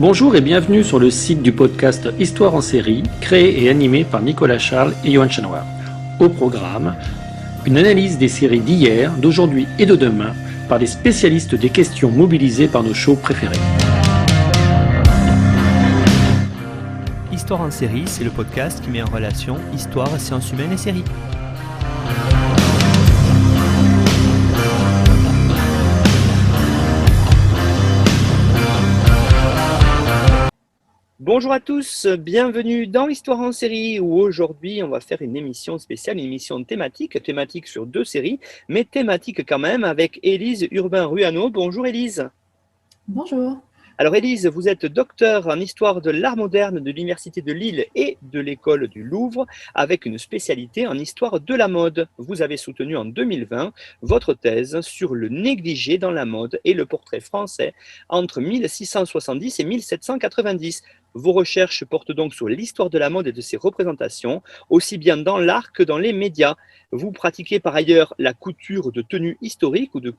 Bonjour et bienvenue sur le site du podcast Histoire en série, créé et animé par Nicolas Charles et Johan Chanoir. Au programme, une analyse des séries d'hier, d'aujourd'hui et de demain par des spécialistes des questions mobilisées par nos shows préférés. Histoire en série, c'est le podcast qui met en relation histoire, sciences humaines et séries. Bonjour à tous, bienvenue dans Histoire en série où aujourd'hui on va faire une émission spéciale, une émission thématique sur deux séries, mais thématique quand même avec Élise Urbain-Ruano. Bonjour Élise. Bonjour. Alors Élise, vous êtes docteure en histoire de l'art moderne de l'Université de Lille et de l'École du Louvre avec une spécialité en histoire de la mode. Vous avez soutenu en 2020 votre thèse sur le négligé dans la mode et le portrait français entre 1670 et 1790. Vos recherches portent donc sur l'histoire de la mode et de ses représentations, aussi bien dans l'art que dans les médias. Vous pratiquez par ailleurs la couture de tenues historiques ou de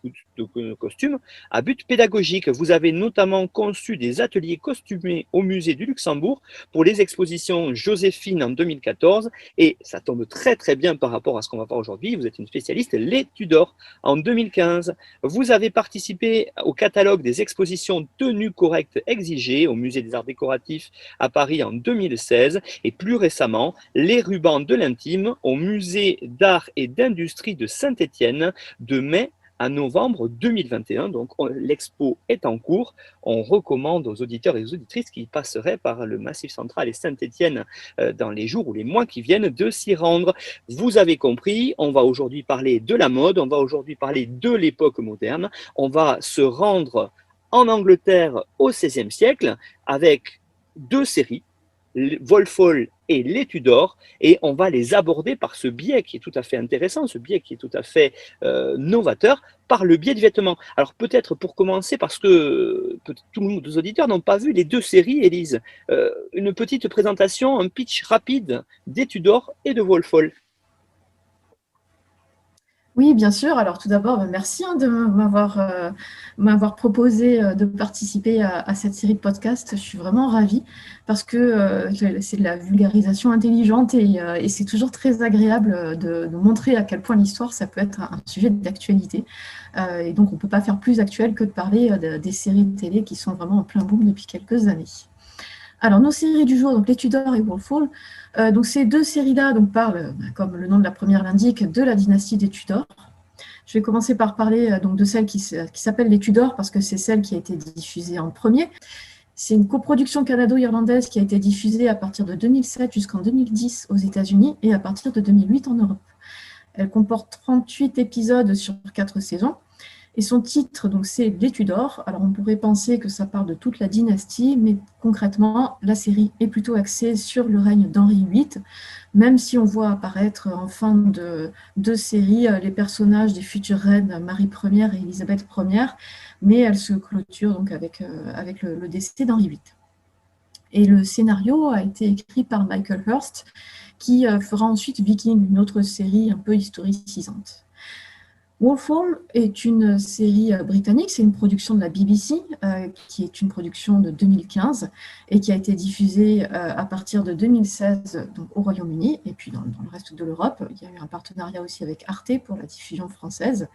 costumes à but pédagogique. Vous avez notamment conçu des ateliers costumés au musée du Luxembourg pour les expositions Joséphine en 2014 et ça tombe très bien par rapport à ce qu'on va voir aujourd'hui. Vous êtes une spécialiste, les Tudors en 2015. Vous avez participé au catalogue des expositions Tenues correctes exigées au musée des arts décoratifs à Paris en 2016 et plus récemment les rubans de l'intime au musée d'art et d'industrie de Saint-Étienne de mai à novembre 2021. Donc l'expo est en cours. On recommande aux auditeurs et aux auditrices qui passeraient par le Massif Central et Saint-Étienne dans les jours ou les mois qui viennent de s'y rendre. Vous avez compris, on va aujourd'hui parler de la mode, on va aujourd'hui parler de l'époque moderne. On va se rendre en Angleterre au XVIe siècle avec deux séries, Wolf Hall et les Tudors, et on va les aborder par ce biais qui est tout à fait intéressant, ce biais qui est tout à fait novateur, par le biais du vêtement. Alors peut-être pour commencer, parce que tous nos auditeurs n'ont pas vu les deux séries, Élise, une petite présentation, un pitch rapide des Tudors et de Wolf Hall. Oui, bien sûr. Alors tout d'abord, merci de m'avoir proposé de participer à cette série de podcasts. Je suis vraiment ravie parce que c'est de la vulgarisation intelligente et c'est toujours très agréable de montrer à quel point l'histoire, ça peut être un sujet d'actualité. Et donc, on ne peut pas faire plus actuel que de parler des séries de télé qui sont vraiment en plein boom depuis quelques années. Alors, nos séries du jour, donc les Tudors et Wolf Hall, donc ces deux séries-là parlent, comme le nom de la première l'indique, de la dynastie des Tudors. Je vais commencer par parler donc, de celle qui s'appelle les Tudors parce que c'est celle qui a été diffusée en premier. C'est une coproduction canado-irlandaise qui a été diffusée à partir de 2007 jusqu'en 2010 aux États-Unis et à partir de 2008 en Europe. Elle comporte 38 épisodes sur 4 saisons. Et son titre, donc, c'est Les Tudors. Alors, on pourrait penser que ça parle de toute la dynastie, mais concrètement, la série est plutôt axée sur le règne d'Henri VIII, même si on voit apparaître en fin de série les personnages des futures reines Marie Ier et Élisabeth Ier, mais elle se clôture donc avec le décès d'Henri VIII. Et le scénario a été écrit par Michael Hurst, qui fera ensuite Viking, une autre série un peu historicisante. Wolf Hall est une série britannique, c'est une production de la BBC, qui est une production de 2015 et qui a été diffusée à partir de 2016 donc, au Royaume-Uni et puis dans le reste de l'Europe. Il y a eu un partenariat aussi avec Arte pour la diffusion française.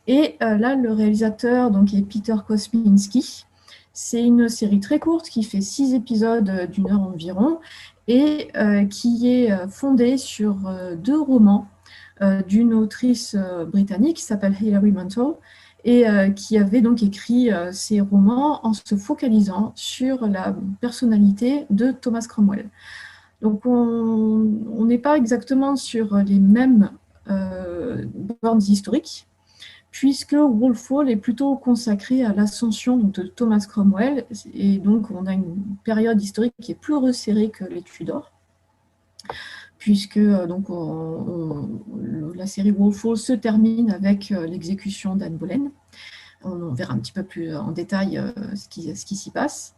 Et là, le réalisateur donc, est Peter Kosminski. C'est une série très courte qui fait 6 épisodes d'une heure environ et qui est fondée sur 2 romans d'une autrice britannique qui s'appelle Hilary Mantel et qui avait donc écrit ces romans en se focalisant sur la personnalité de Thomas Cromwell. Donc on n'est pas exactement sur les mêmes bornes historiques, puisque Wolf Hall est plutôt consacré à l'ascension de Thomas Cromwell, et donc on a une période historique qui est plus resserrée que les Tudors, puisque donc, la série Wolf Hall se termine avec l'exécution d'Anne Boleyn. On verra un petit peu plus en détail ce qui s'y passe.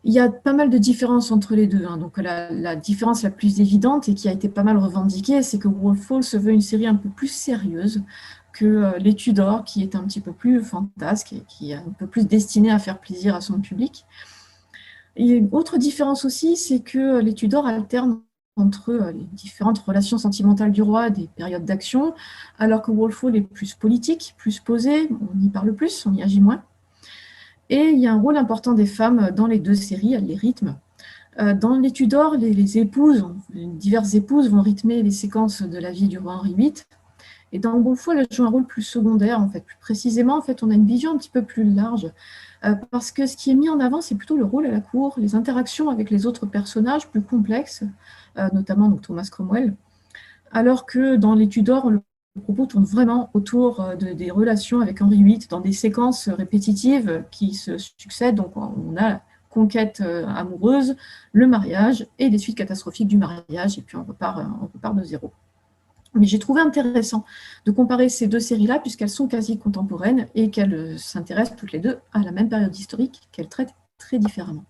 Il y a pas mal de différences entre les deux. Donc la différence la plus évidente et qui a été pas mal revendiquée, c'est que Wolf Hall se veut une série un peu plus sérieuse que les Tudors, qui est un petit peu plus fantasque et qui est un peu plus destinée à faire plaisir à son public. Et une autre différence aussi, c'est que les Tudors alternent entre les différentes relations sentimentales du roi, des périodes d'action, alors que Walpole est plus politique, plus posé, on y parle plus, on y agit moins. Et il y a un rôle important des femmes dans les deux séries, elles les rythment. Dans les Tudors, les épouses, les diverses épouses vont rythmer les séquences de la vie du roi Henri VIII. Et dans Walpole, elles jouent un rôle plus secondaire, en fait. Plus précisément, en fait, on a une vision un petit peu plus large. Parce que ce qui est mis en avant, c'est plutôt le rôle à la cour, les interactions avec les autres personnages plus complexes, notamment donc, Thomas Cromwell. Alors que dans les Tudors, le propos tourne vraiment autour des relations avec Henri VIII dans des séquences répétitives qui se succèdent. Donc on a la conquête amoureuse, le mariage et les suites catastrophiques du mariage, et puis on repart de zéro. Mais j'ai trouvé intéressant de comparer ces deux séries-là, puisqu'elles sont quasi contemporaines et qu'elles s'intéressent toutes les deux à la même période historique qu'elles traitent très différemment.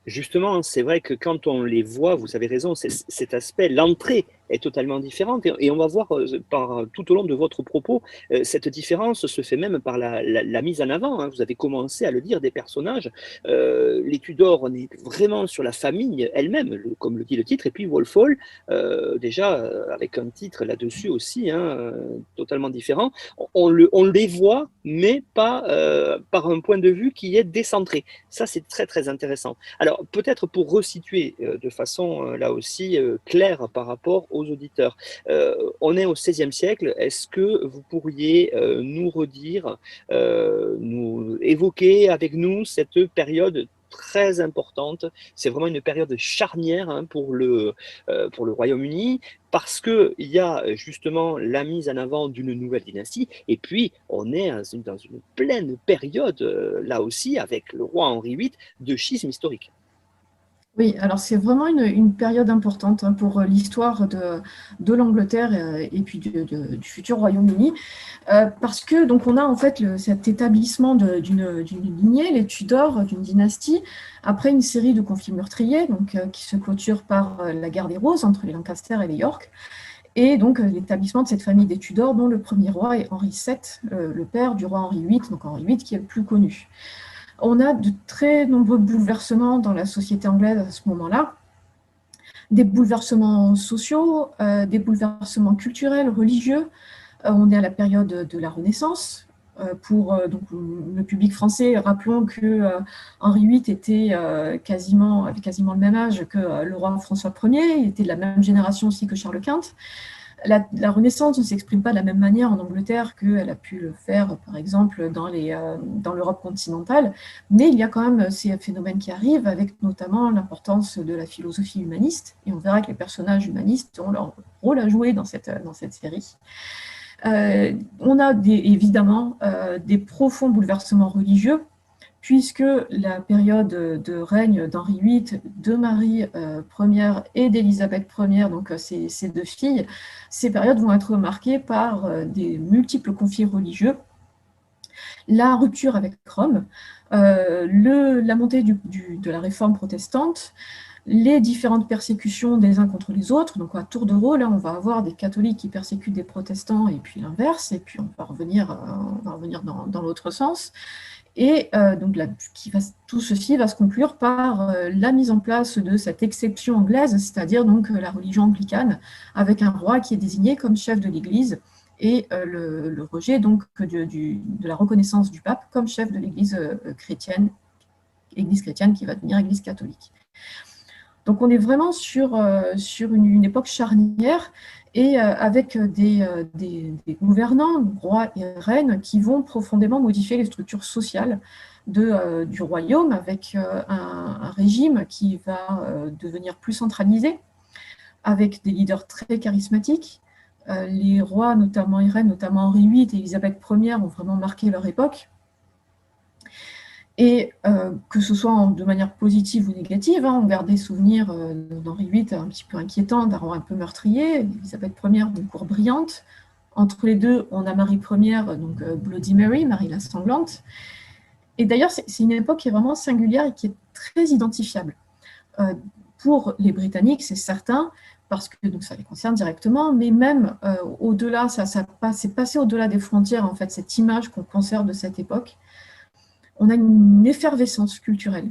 Justement, c'est vrai que quand on les voit, vous avez raison, cet aspect, l'entrée est totalement différente. Et on va voir tout au long de votre propos, cette différence se fait même par la mise en avant. Hein. Vous avez commencé à le dire des personnages. Les Tudors, on est vraiment sur la famille elle-même, comme le dit le titre. Et puis Walpole, déjà avec un titre là-dessus aussi, hein, totalement différent. On les voit, mais pas par un point de vue qui est décentré. Ça, c'est très, très intéressant. Alors, peut-être pour resituer de façon, là aussi, claire par rapport aux auditeurs. On est au XVIe siècle. Est-ce que vous pourriez nous redire, nous évoquer avec nous cette période très importante? C'est vraiment une période charnière hein, pour le Royaume-Uni parce qu'il y a justement la mise en avant d'une nouvelle dynastie et puis on est dans une pleine période, là aussi, avec le roi Henri VIII, de schisme historique. Oui, alors c'est vraiment une période importante hein, pour l'histoire de l'Angleterre et puis du futur Royaume-Uni, parce que donc on a en fait cet établissement d'une lignée, les Tudors, d'une dynastie, après une série de conflits meurtriers donc, qui se clôturent par la guerre des Roses entre les Lancaster et les York, et donc l'établissement de cette famille des Tudors dont le premier roi est Henri VII, le père du roi Henri VIII, donc Henri VIII qui est le plus connu. On a de très nombreux bouleversements dans la société anglaise à ce moment-là, des bouleversements sociaux, des bouleversements culturels, religieux. On est à la période de la Renaissance. Pour donc, le public français, rappelons que Henri VIII avait quasiment le même âge que le roi François Ier, il était de la même génération aussi que Charles Quint. La Renaissance ne s'exprime pas de la même manière en Angleterre qu'elle a pu le faire, par exemple, dans l'Europe continentale, mais il y a quand même ces phénomènes qui arrivent, avec notamment l'importance de la philosophie humaniste, et on verra que les personnages humanistes ont leur rôle à jouer dans cette série. On a évidemment des profonds bouleversements religieux, puisque la période de règne d'Henri VIII, de Marie Ière et d'Élisabeth Ière, donc ces deux filles, ces périodes vont être marquées par des multiples conflits religieux, la rupture avec Rome, la montée de la réforme protestante, les différentes persécutions des uns contre les autres. Donc à tour de rôle, on va avoir des catholiques qui persécutent des protestants et puis l'inverse, et puis on va revenir dans l'autre sens. Et donc tout ceci va se conclure par la mise en place de cette exception anglaise, c'est-à-dire donc la religion anglicane, avec un roi qui est désigné comme chef de l'Église et le rejet donc de la reconnaissance du pape comme chef de l'Église chrétienne qui va devenir Église catholique. Donc on est vraiment sur une époque charnière et avec des gouvernants, rois et reines, qui vont profondément modifier les structures sociales du royaume, avec un régime qui va devenir plus centralisé, avec des leaders très charismatiques. Les rois, notamment et reines, notamment Henri VIII et Élisabeth Ière, ont vraiment marqué leur époque. Et que ce soit de manière positive ou négative, on garde des souvenirs d'Henri VIII un petit peu inquiétant, d'un roi un peu meurtrier, Élisabeth Ière d'une cour brillante. Entre les deux, on a Marie Ière, donc Bloody Mary, Marie la sanglante. Et d'ailleurs, c'est une époque qui est vraiment singulière et qui est très identifiable. Pour les Britanniques, c'est certain, parce que donc, ça les concerne directement, mais même au-delà, c'est passé au-delà des frontières, en fait, cette image qu'on conserve de cette époque. On a une effervescence culturelle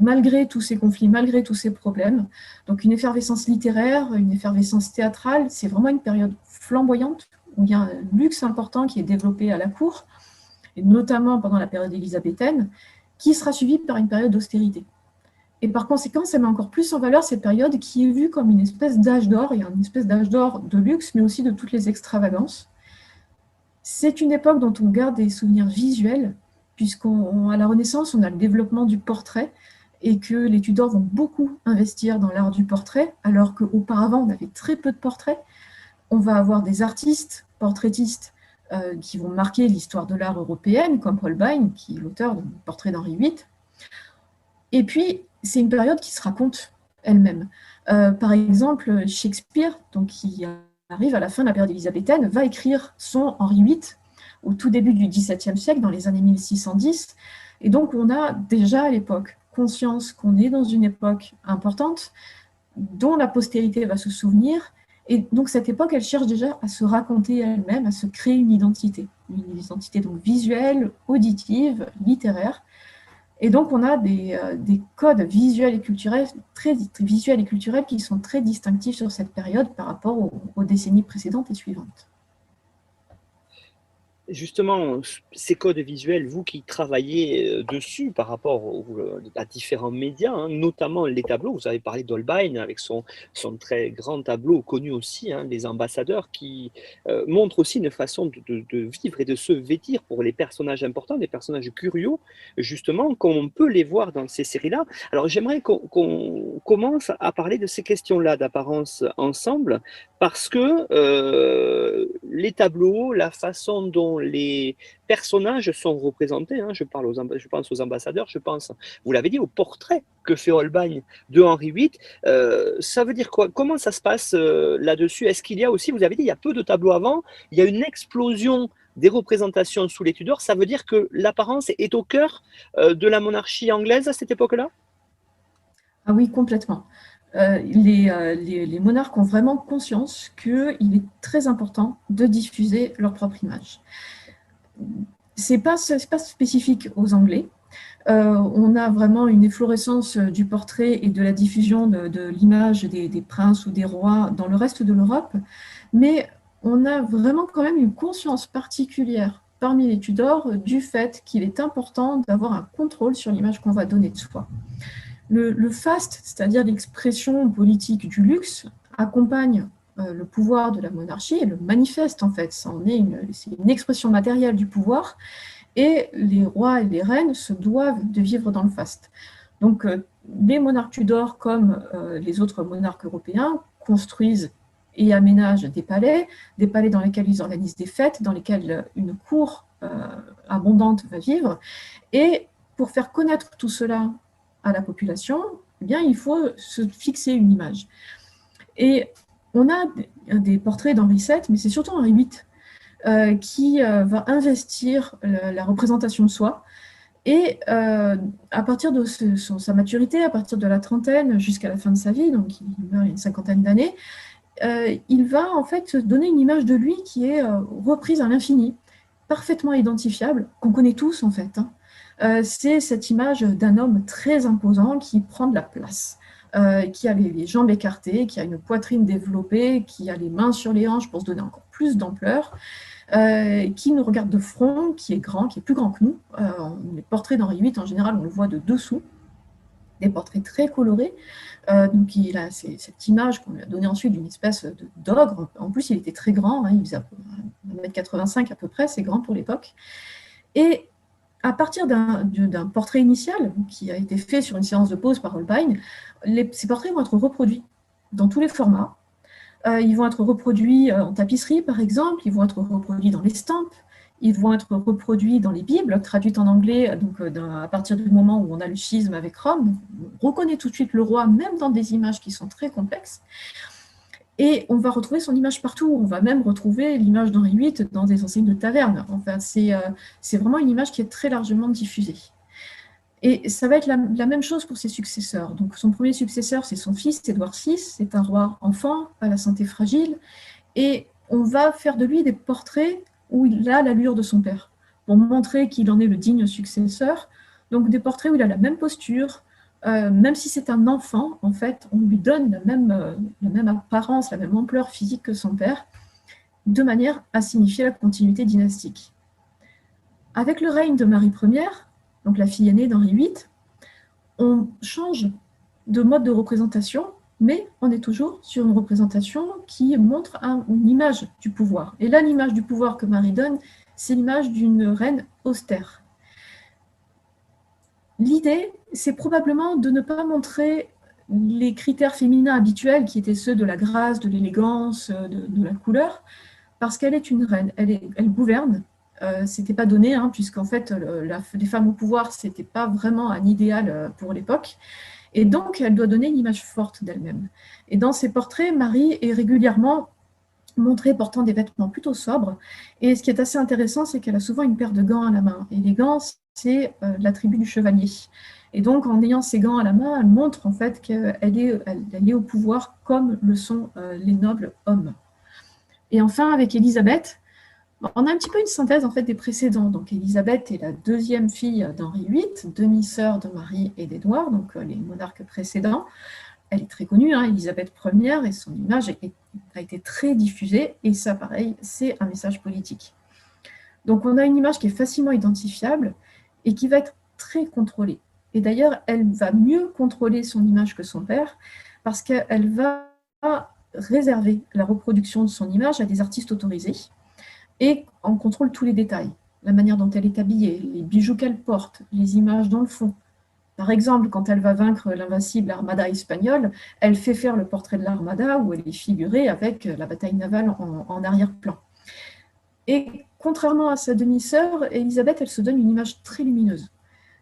malgré tous ces conflits, malgré tous ces problèmes. Donc une effervescence littéraire, une effervescence théâtrale, c'est vraiment une période flamboyante où il y a un luxe important qui est développé à la cour, et notamment pendant la période élisabéthaine, qui sera suivie par une période d'austérité. Et par conséquent, ça met encore plus en valeur cette période qui est vue comme une espèce d'âge d'or, et une espèce d'âge d'or de luxe, mais aussi de toutes les extravagances. C'est une époque dont on garde des souvenirs visuels, puisqu'à la Renaissance, on a le développement du portrait, et que les Tudors vont beaucoup investir dans l'art du portrait, alors qu'auparavant, on avait très peu de portraits. On va avoir des artistes, portraitistes, qui vont marquer l'histoire de l'art européenne, comme Holbein, qui est l'auteur du portrait d'Henri VIII. Et puis, c'est une période qui se raconte elle-même. Par exemple, Shakespeare, donc, qui arrive à la fin de la période élisabéthaine, va écrire son Henri VIII au tout début du XVIIe siècle, dans les années 1610. Et donc, on a déjà à l'époque conscience qu'on est dans une époque importante, dont la postérité va se souvenir. Et donc, cette époque, elle cherche déjà à se raconter elle-même, à se créer une identité donc visuelle, auditive, littéraire. Et donc, on a des codes visuels et culturels qui sont très distinctifs sur cette période par rapport aux décennies précédentes et suivantes. Justement, ces codes visuels, vous qui travaillez dessus par rapport à différents médias, hein, notamment les tableaux, vous avez parlé d'Holbein avec son très grand tableau connu aussi, hein, Les Ambassadeurs, qui montre aussi une façon de vivre et de se vêtir pour les personnages importants, des personnages curieux, justement, comme on peut les voir dans ces séries-là. Alors j'aimerais qu'on commence à parler de ces questions-là d'apparence ensemble, parce que les tableaux, la façon dont les personnages sont représentés, hein, je pense aux ambassadeurs, je pense, vous l'avez dit, au portrait que fait Holbein de Henri VIII, ça veut dire quoi? Comment ça se passe là-dessus? Est-ce qu'il y a aussi, vous avez dit, il y a peu de tableaux avant, il y a une explosion des représentations sous les Tudors, ça veut dire que l'apparence est au cœur de la monarchie anglaise à cette époque-là? Ah oui, complètement. Les monarques ont vraiment conscience qu'il est très important de diffuser leur propre image. C'est pas spécifique aux Anglais. On a vraiment une efflorescence du portrait et de la diffusion de l'image des princes ou des rois dans le reste de l'Europe, mais on a vraiment quand même une conscience particulière parmi les Tudors du fait qu'il est important d'avoir un contrôle sur l'image qu'on va donner de soi. Le faste, c'est-à-dire l'expression politique du luxe, accompagne le pouvoir de la monarchie et le manifeste en fait. C'est une expression matérielle du pouvoir et les rois et les reines se doivent de vivre dans le faste. Donc les monarques Tudors comme les autres monarques européens construisent et aménagent des palais dans lesquels ils organisent des fêtes, dans lesquels une cour abondante va vivre. Et pour faire connaître tout cela à la population, eh bien, il faut se fixer une image. Et on a des portraits d'Henri VII, mais c'est surtout Henri VIII qui va investir la représentation de soi. Et à partir de sa maturité, à partir de la trentaine jusqu'à la fin de sa vie, donc il meurt il y a une cinquantaine d'années, il va en fait donner une image de lui qui est reprise à l'infini, parfaitement identifiable, qu'on connaît tous en fait, hein. C'est cette image d'un homme très imposant qui prend de la place, qui a les jambes écartées, qui a une poitrine développée, qui a les mains sur les hanches pour se donner encore plus d'ampleur, qui nous regarde de front, qui est grand, qui est plus grand que nous. Les portraits d'Henri VIII, en général, on le voit de dessous, des portraits très colorés. Donc il a cette image qu'on lui a donnée ensuite d'une espèce d'ogre. En plus, il était très grand, hein, il faisait 1,85 m à peu près, c'est grand pour l'époque. Et à partir d'un portrait initial qui a été fait sur une séance de pose par Holbein, ces portraits vont être reproduits dans tous les formats. Ils vont être reproduits en tapisserie, par exemple, ils vont être reproduits dans l'estampes, ils vont être reproduits dans les Bibles, traduites en anglais, donc à partir du moment où on a le schisme avec Rome. On reconnaît tout de suite le roi, même dans des images qui sont très complexes. Et on va retrouver son image partout. On va même retrouver l'image d'Henri VIII dans des enseignes de taverne. Enfin, c'est vraiment une image qui est très largement diffusée. Et ça va être la même chose pour ses successeurs. Donc, son premier successeur, c'est son fils, Édouard VI. C'est un roi enfant, à la santé fragile. Et on va faire de lui des portraits où il a l'allure de son père, pour montrer qu'il en est le digne successeur. Donc, des portraits où il a la même posture, même si c'est un enfant, en fait, on lui donne la même apparence, la même ampleur physique que son père, de manière à signifier la continuité dynastique. Avec le règne de Marie Ière, donc la fille aînée d'Henri VIII, on change de mode de représentation, mais on est toujours sur une représentation qui montre une image du pouvoir. Et là, l'image du pouvoir que Marie donne, c'est l'image d'une reine austère. L'idée, c'est probablement de ne pas montrer les critères féminins habituels qui étaient ceux de la grâce, de l'élégance, de la couleur, parce qu'elle est une reine, elle gouverne. C'était pas donné, puisqu'en fait, les femmes au pouvoir, c'était pas vraiment un idéal pour l'époque. Et donc, elle doit donner une image forte d'elle-même. Et dans ses portraits, Marie est régulièrement montrée portant des vêtements plutôt sobres. Et ce qui est assez intéressant, c'est qu'elle a souvent une paire de gants à la main. Et les gants, c'est l'attribut du chevalier. Et donc, en ayant ces gants à la main, elle montre en fait qu'elle est au pouvoir comme le sont les nobles hommes. Et enfin, avec Élisabeth, on a un petit peu une synthèse en fait des précédents. Donc, Élisabeth est la deuxième fille d'Henri VIII, demi-sœur de Marie et d'Édouard, donc les monarques précédents. Elle est très connue, Élisabeth Ière, et son image a été très diffusée. Et ça, pareil, c'est un message politique. Donc, on a une image qui est facilement identifiable et qui va être très contrôlée. Et d'ailleurs, elle va mieux contrôler son image que son père, parce qu'elle va réserver la reproduction de son image à des artistes autorisés, et on contrôle tous les détails, la manière dont elle est habillée, les bijoux qu'elle porte, les images dans le fond. Par exemple, quand elle va vaincre l'invincible armada espagnole, elle fait faire le portrait de l'armada où elle est figurée avec la bataille navale en arrière-plan. Et contrairement à sa demi-sœur, Élisabeth, elle se donne une image très lumineuse.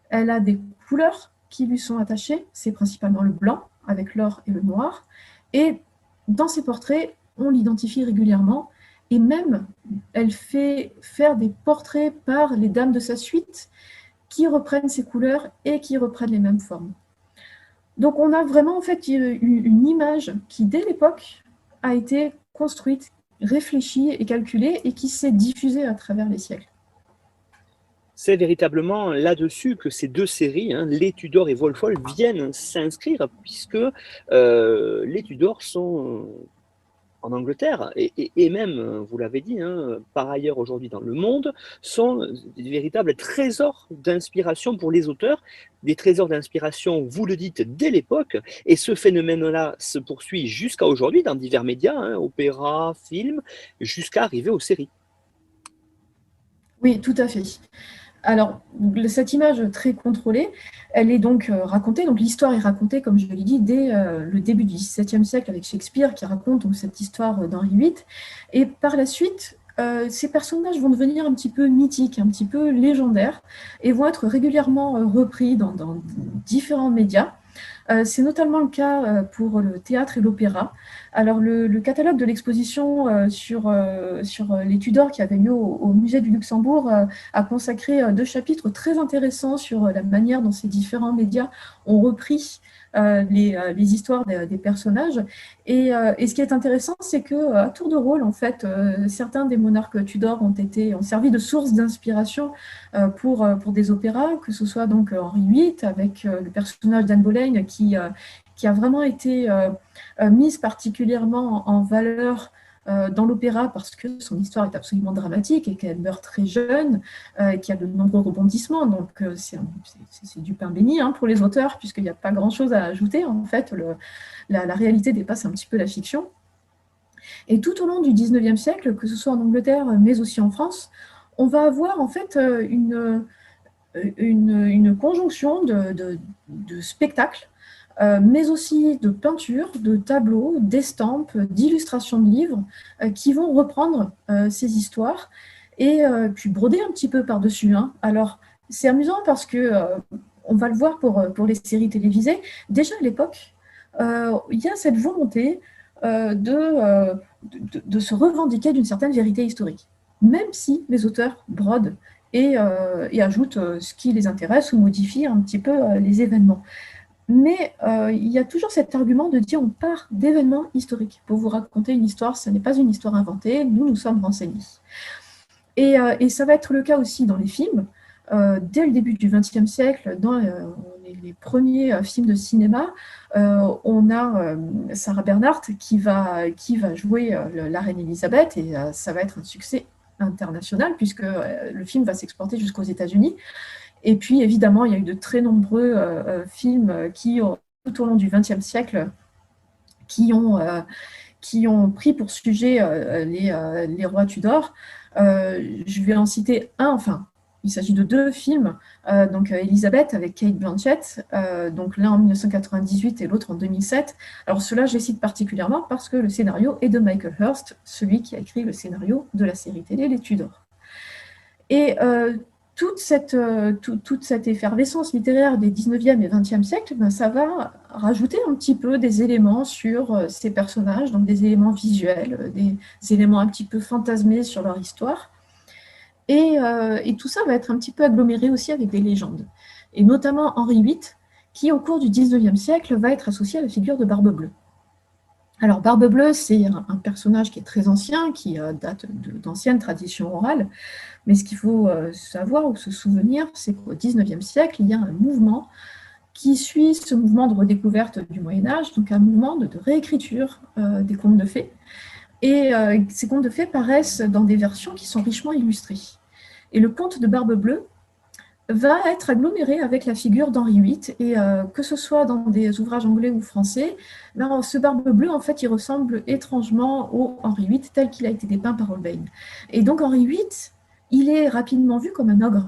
Elle a des couleurs qui lui sont attachées, c'est principalement le blanc avec l'or et le noir. Et dans ses portraits, on l'identifie régulièrement. Et même, elle fait faire des portraits par les dames de sa suite qui reprennent ces couleurs et qui reprennent les mêmes formes. Donc on a vraiment en fait une image qui, dès l'époque, a été construite, réfléchie et calculée et qui s'est diffusée à travers les siècles. C'est véritablement là-dessus que ces deux séries, les Tudors et Wolfol, viennent s'inscrire, puisque les Tudors sont en Angleterre, et même, vous l'avez dit, par ailleurs aujourd'hui dans le monde, sont des véritables trésors d'inspiration pour les auteurs, des trésors d'inspiration, vous le dites, dès l'époque, et ce phénomène-là se poursuit jusqu'à aujourd'hui dans divers médias, opéra, films, jusqu'à arriver aux séries. Oui, tout à fait. Alors, cette image très contrôlée, elle est donc racontée, donc l'histoire est racontée, comme je l'ai dit, dès le début du XVIIe siècle avec Shakespeare, qui raconte donc, cette histoire d'Henri VIII. Et par la suite, ces personnages vont devenir un petit peu mythiques, un petit peu légendaires, et vont être régulièrement repris dans différents médias. C'est notamment le cas pour le théâtre et l'opéra. Alors, le catalogue de l'exposition sur les Tudors qui avait lieu au musée du Luxembourg a consacré 2 chapitres très intéressants sur la manière dont ces différents médias ont repris les histoires des personnages. Et ce qui est intéressant, c'est qu'à tour de rôle, en fait, certains des monarques Tudors ont servi de source d'inspiration pour des opéras, que ce soit donc Henri VIII avec le personnage d'Anne Boleyn qui a vraiment été mise particulièrement en valeur dans l'opéra parce que son histoire est absolument dramatique et qu'elle meurt très jeune, et qu'il y a de nombreux rebondissements. Donc c'est du pain béni pour les auteurs puisqu'il n'y a pas grand-chose à ajouter. En fait, la réalité dépasse un petit peu la fiction. Et tout au long du XIXe siècle, que ce soit en Angleterre mais aussi en France, on va avoir en fait une conjonction de spectacles, mais aussi de peintures, de tableaux, d'estampes, d'illustrations de livres qui vont reprendre ces histoires et puis broder un petit peu par-dessus. Alors, c'est amusant parce que on va le voir pour les séries télévisées. Déjà à l'époque, il y a cette volonté de se revendiquer d'une certaine vérité historique, même si les auteurs brodent et ajoutent ce qui les intéresse ou modifient un petit peu les événements. Mais il y a toujours cet argument de dire on part d'événements historiques. Pour vous raconter une histoire, ce n'est pas une histoire inventée, nous sommes renseignés. Et ça va être le cas aussi dans les films. Dès le début du XXe siècle, on les premiers films de cinéma, on a Sarah Bernhardt qui va jouer la reine Elisabeth, et ça va être un succès international puisque le film va s'exporter jusqu'aux États-Unis. Et puis évidemment, il y a eu de très nombreux films qui, tout au long du XXe siècle, qui ont pris pour sujet les rois Tudors. Je vais en citer un, enfin, il s'agit de 2 films, donc Elisabeth avec Cate Blanchett, donc l'un en 1998 et l'autre en 2007. Alors ceux-là, je les cite particulièrement parce que le scénario est de Michael Hirst, celui qui a écrit le scénario de la série télé Les Tudors. Et toute cette effervescence littéraire des 19e et 20e siècles, ben, ça va rajouter un petit peu des éléments sur ces personnages, donc des éléments visuels, des éléments un petit peu fantasmés sur leur histoire. Et tout ça va être un petit peu aggloméré aussi avec des légendes. Et notamment Henri VIII, qui au cours du 19e siècle va être associé à la figure de Barbe Bleue. Alors Barbe Bleue, c'est un personnage qui est très ancien, qui date d'anciennes traditions orales. Mais ce qu'il faut savoir ou se souvenir, c'est qu'au XIXe siècle, il y a un mouvement qui suit ce mouvement de redécouverte du Moyen-Âge, donc un mouvement de réécriture des contes de fées. Et ces contes de fées paraissent dans des versions qui sont richement illustrées. Et le conte de Barbe Bleue va être aggloméré avec la figure d'Henri VIII, et que ce soit dans des ouvrages anglais ou français, ben, ce Barbe Bleue, en fait, il ressemble étrangement au Henri VIII tel qu'il a été dépeint par Holbein. Et donc Henri VIII, il est rapidement vu comme un ogre,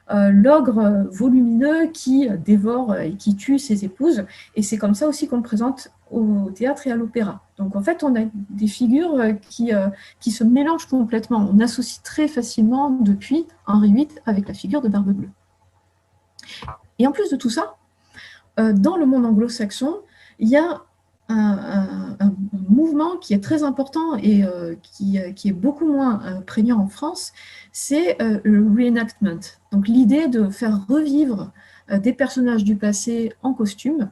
l'ogre volumineux qui dévore et qui tue ses épouses, et c'est comme ça aussi qu'on le présente au théâtre et à l'opéra. Donc en fait, on a des figures qui se mélangent complètement. On associe très facilement depuis Henri VIII avec la figure de Barbe Bleue. Et en plus de tout ça, dans le monde anglo-saxon, il y a un mouvement qui est très important et qui est beaucoup moins prégnant en France, c'est le reenactment. Donc l'idée de faire revivre des personnages du passé en costume,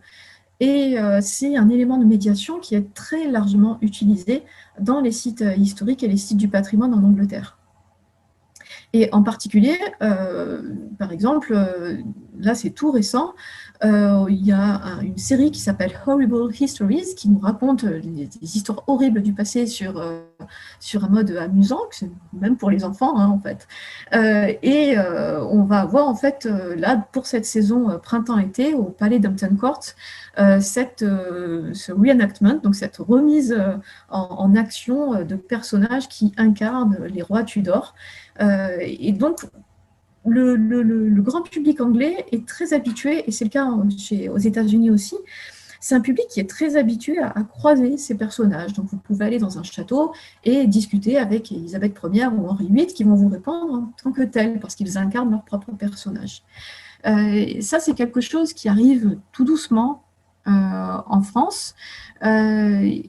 et c'est un élément de médiation qui est très largement utilisé dans les sites historiques et les sites du patrimoine en Angleterre. Et en particulier, par exemple, là c'est tout récent, il y a une série qui s'appelle Horrible Histories, qui nous raconte des histoires horribles du passé sur un mode amusant, même pour les enfants, hein, en fait. Et on va avoir en fait, là, pour cette saison printemps-été, au Palais d'Hampton Court, ce reenactment, donc cette remise en action de personnages qui incarnent les rois Tudors. Et donc, le grand public anglais est très habitué, et c'est le cas aux États-Unis aussi, c'est un public qui est très habitué à croiser ces personnages. Donc vous pouvez aller dans un château et discuter avec Elisabeth Ier ou Henri VIII qui vont vous répondre en tant que tels, parce qu'ils incarnent leur propre personnage. Ça, c'est quelque chose qui arrive tout doucement en France, mais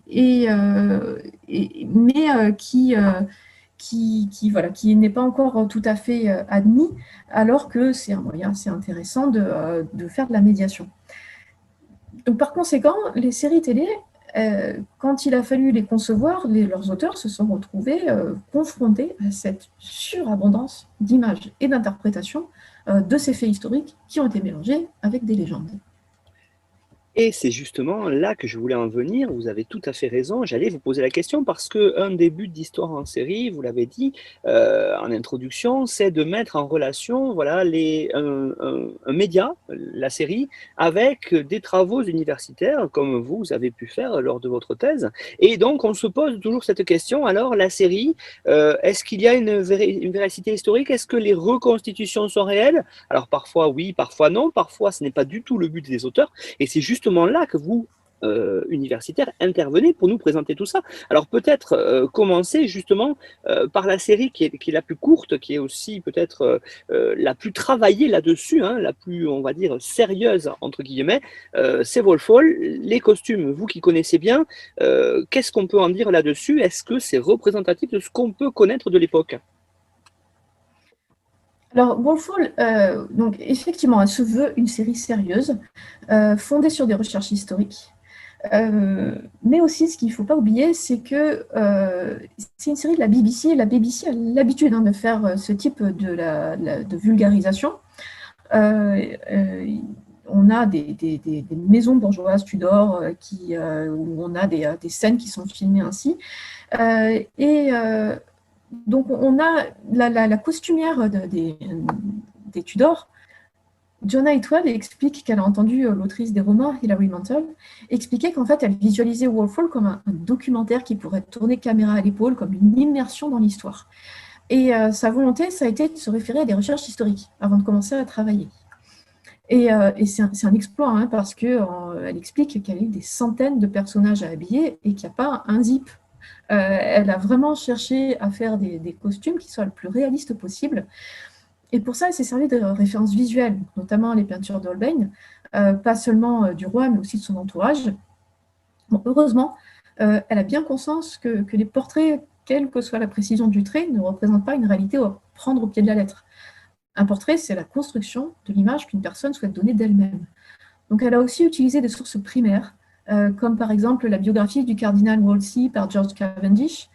qui n'est pas encore tout à fait admis, alors que c'est un moyen assez intéressant de faire de la médiation. Donc, par conséquent, les séries télé, quand il a fallu les concevoir, leurs auteurs se sont retrouvés confrontés à cette surabondance d'images et d'interprétations de ces faits historiques qui ont été mélangés avec des légendes. Et c'est justement là que je voulais en venir, vous avez tout à fait raison, j'allais vous poser la question parce qu'un des buts d'Histoire en série, vous l'avez dit en introduction, c'est de mettre en relation voilà, un média, la série, avec des travaux universitaires comme vous avez pu faire lors de votre thèse. Et donc on se pose toujours cette question, alors la série, est-ce qu'il y a une véracité historique? Est-ce que les reconstitutions sont réelles? Alors parfois oui, parfois non, parfois ce n'est pas du tout le but des auteurs, et c'est justement là que vous, universitaires, intervenez pour nous présenter tout ça. Alors peut-être commencer justement par la série qui est la plus courte, qui est aussi peut-être la plus travaillée là-dessus, hein, la plus, on va dire, sérieuse, entre guillemets, c'est Wolf Hall. Les costumes, vous qui connaissez bien, qu'est-ce qu'on peut en dire là-dessus? Est-ce que c'est représentatif de ce qu'on peut connaître de l'époque? Alors, Wolf Hall, donc, effectivement, elle se veut une série sérieuse, fondée sur des recherches historiques. Mais aussi, ce qu'il ne faut pas oublier, c'est que c'est une série de la BBC. La BBC a l'habitude de faire ce type de vulgarisation. on a des maisons bourgeoises Tudor où on a des scènes qui sont filmées ainsi. Donc, on a la costumière des Tudors. Joanna Atwood explique qu'elle a entendu l'autrice des romans, Hilary Mantel, expliquer qu'en fait, elle visualisait Wolf Hall comme un documentaire qui pourrait tourner caméra à l'épaule, comme une immersion dans l'histoire. Et sa volonté, ça a été de se référer à des recherches historiques avant de commencer à travailler. Et c'est un exploit, hein, parce qu'elle explique qu'il y a eu des centaines de personnages à habiller et qu'il n'y a pas un zip. Elle a vraiment cherché à faire des costumes qui soient le plus réalistes possible. Et pour ça, elle s'est servie de références visuelles, notamment les peintures d'Holbein, pas seulement du roi, mais aussi de son entourage. Bon, heureusement, elle a bien conscience que les portraits, quelle que soit la précision du trait, ne représentent pas une réalité à prendre au pied de la lettre. Un portrait, c'est la construction de l'image qu'une personne souhaite donner d'elle-même. Donc, elle a aussi utilisé des sources primaires, comme par exemple la biographie du cardinal Wolsey par George Cavendish,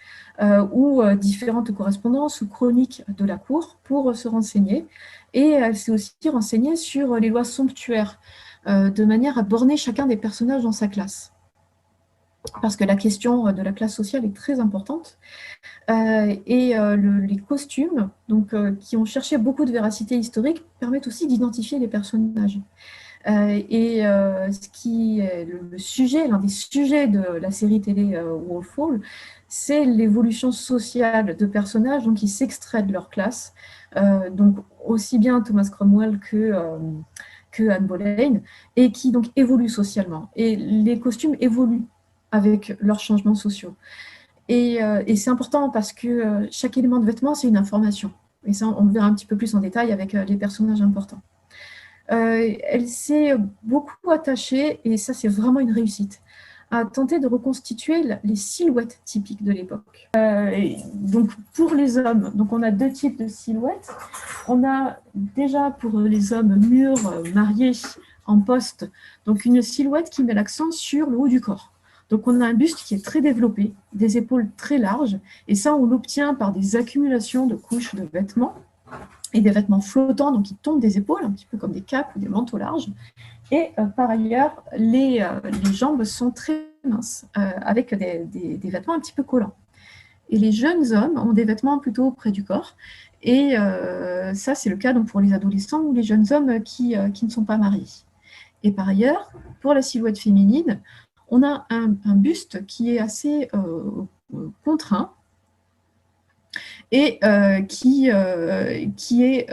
ou différentes correspondances ou chroniques de la cour pour se renseigner. Et elle s'est aussi renseignée sur les lois somptuaires, de manière à borner chacun des personnages dans sa classe. Parce que la question de la classe sociale est très importante. Les costumes, qui ont cherché beaucoup de véracité historique, permettent aussi d'identifier les personnages. Ce qui est l'un des sujets de la série télé Wolf Hall, c'est l'évolution sociale de personnages qui s'extraient de leur classe, donc aussi bien Thomas Cromwell que Anne Boleyn, et qui donc évoluent socialement. Et les costumes évoluent avec leurs changements sociaux. Et c'est important parce que chaque élément de vêtement, c'est une information. Et ça, on le verra un petit peu plus en détail avec les personnages importants. Elle s'est beaucoup attachée, et ça c'est vraiment une réussite, à tenter de reconstituer les silhouettes typiques de l'époque. Donc pour les hommes, on a deux types de silhouettes. On a déjà pour les hommes mûrs, mariés, en poste, donc une silhouette qui met l'accent sur le haut du corps. Donc on a un buste qui est très développé, des épaules très larges, et ça on l'obtient par des accumulations de couches de vêtements, et des vêtements flottants, donc qui tombent des épaules, un petit peu comme des capes ou des manteaux larges. Et par ailleurs, les jambes sont très minces, avec des vêtements un petit peu collants. Et les jeunes hommes ont des vêtements plutôt près du corps. Et ça, c'est le cas donc, pour les adolescents ou les jeunes hommes qui ne sont pas mariés. Et par ailleurs, pour la silhouette féminine, on a un buste qui est assez contraint, et qui est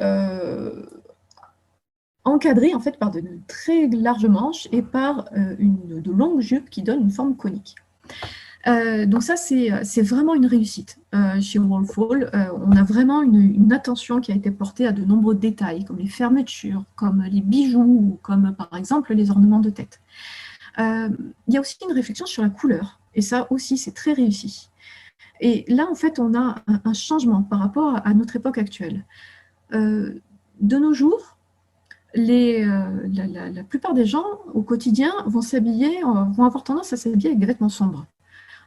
encadré en fait par de très larges manches et par de longues jupes qui donnent une forme conique. Donc ça, c'est vraiment une réussite chez Wolf Hall. On a vraiment une attention qui a été portée à de nombreux détails, comme les fermetures, comme les bijoux, comme par exemple les ornements de tête. Il y a aussi une réflexion sur la couleur, et ça aussi, c'est très réussi. Et là, en fait, on a un changement par rapport à notre époque actuelle. De nos jours, la plupart des gens, au quotidien, vont avoir tendance à s'habiller avec des vêtements sombres.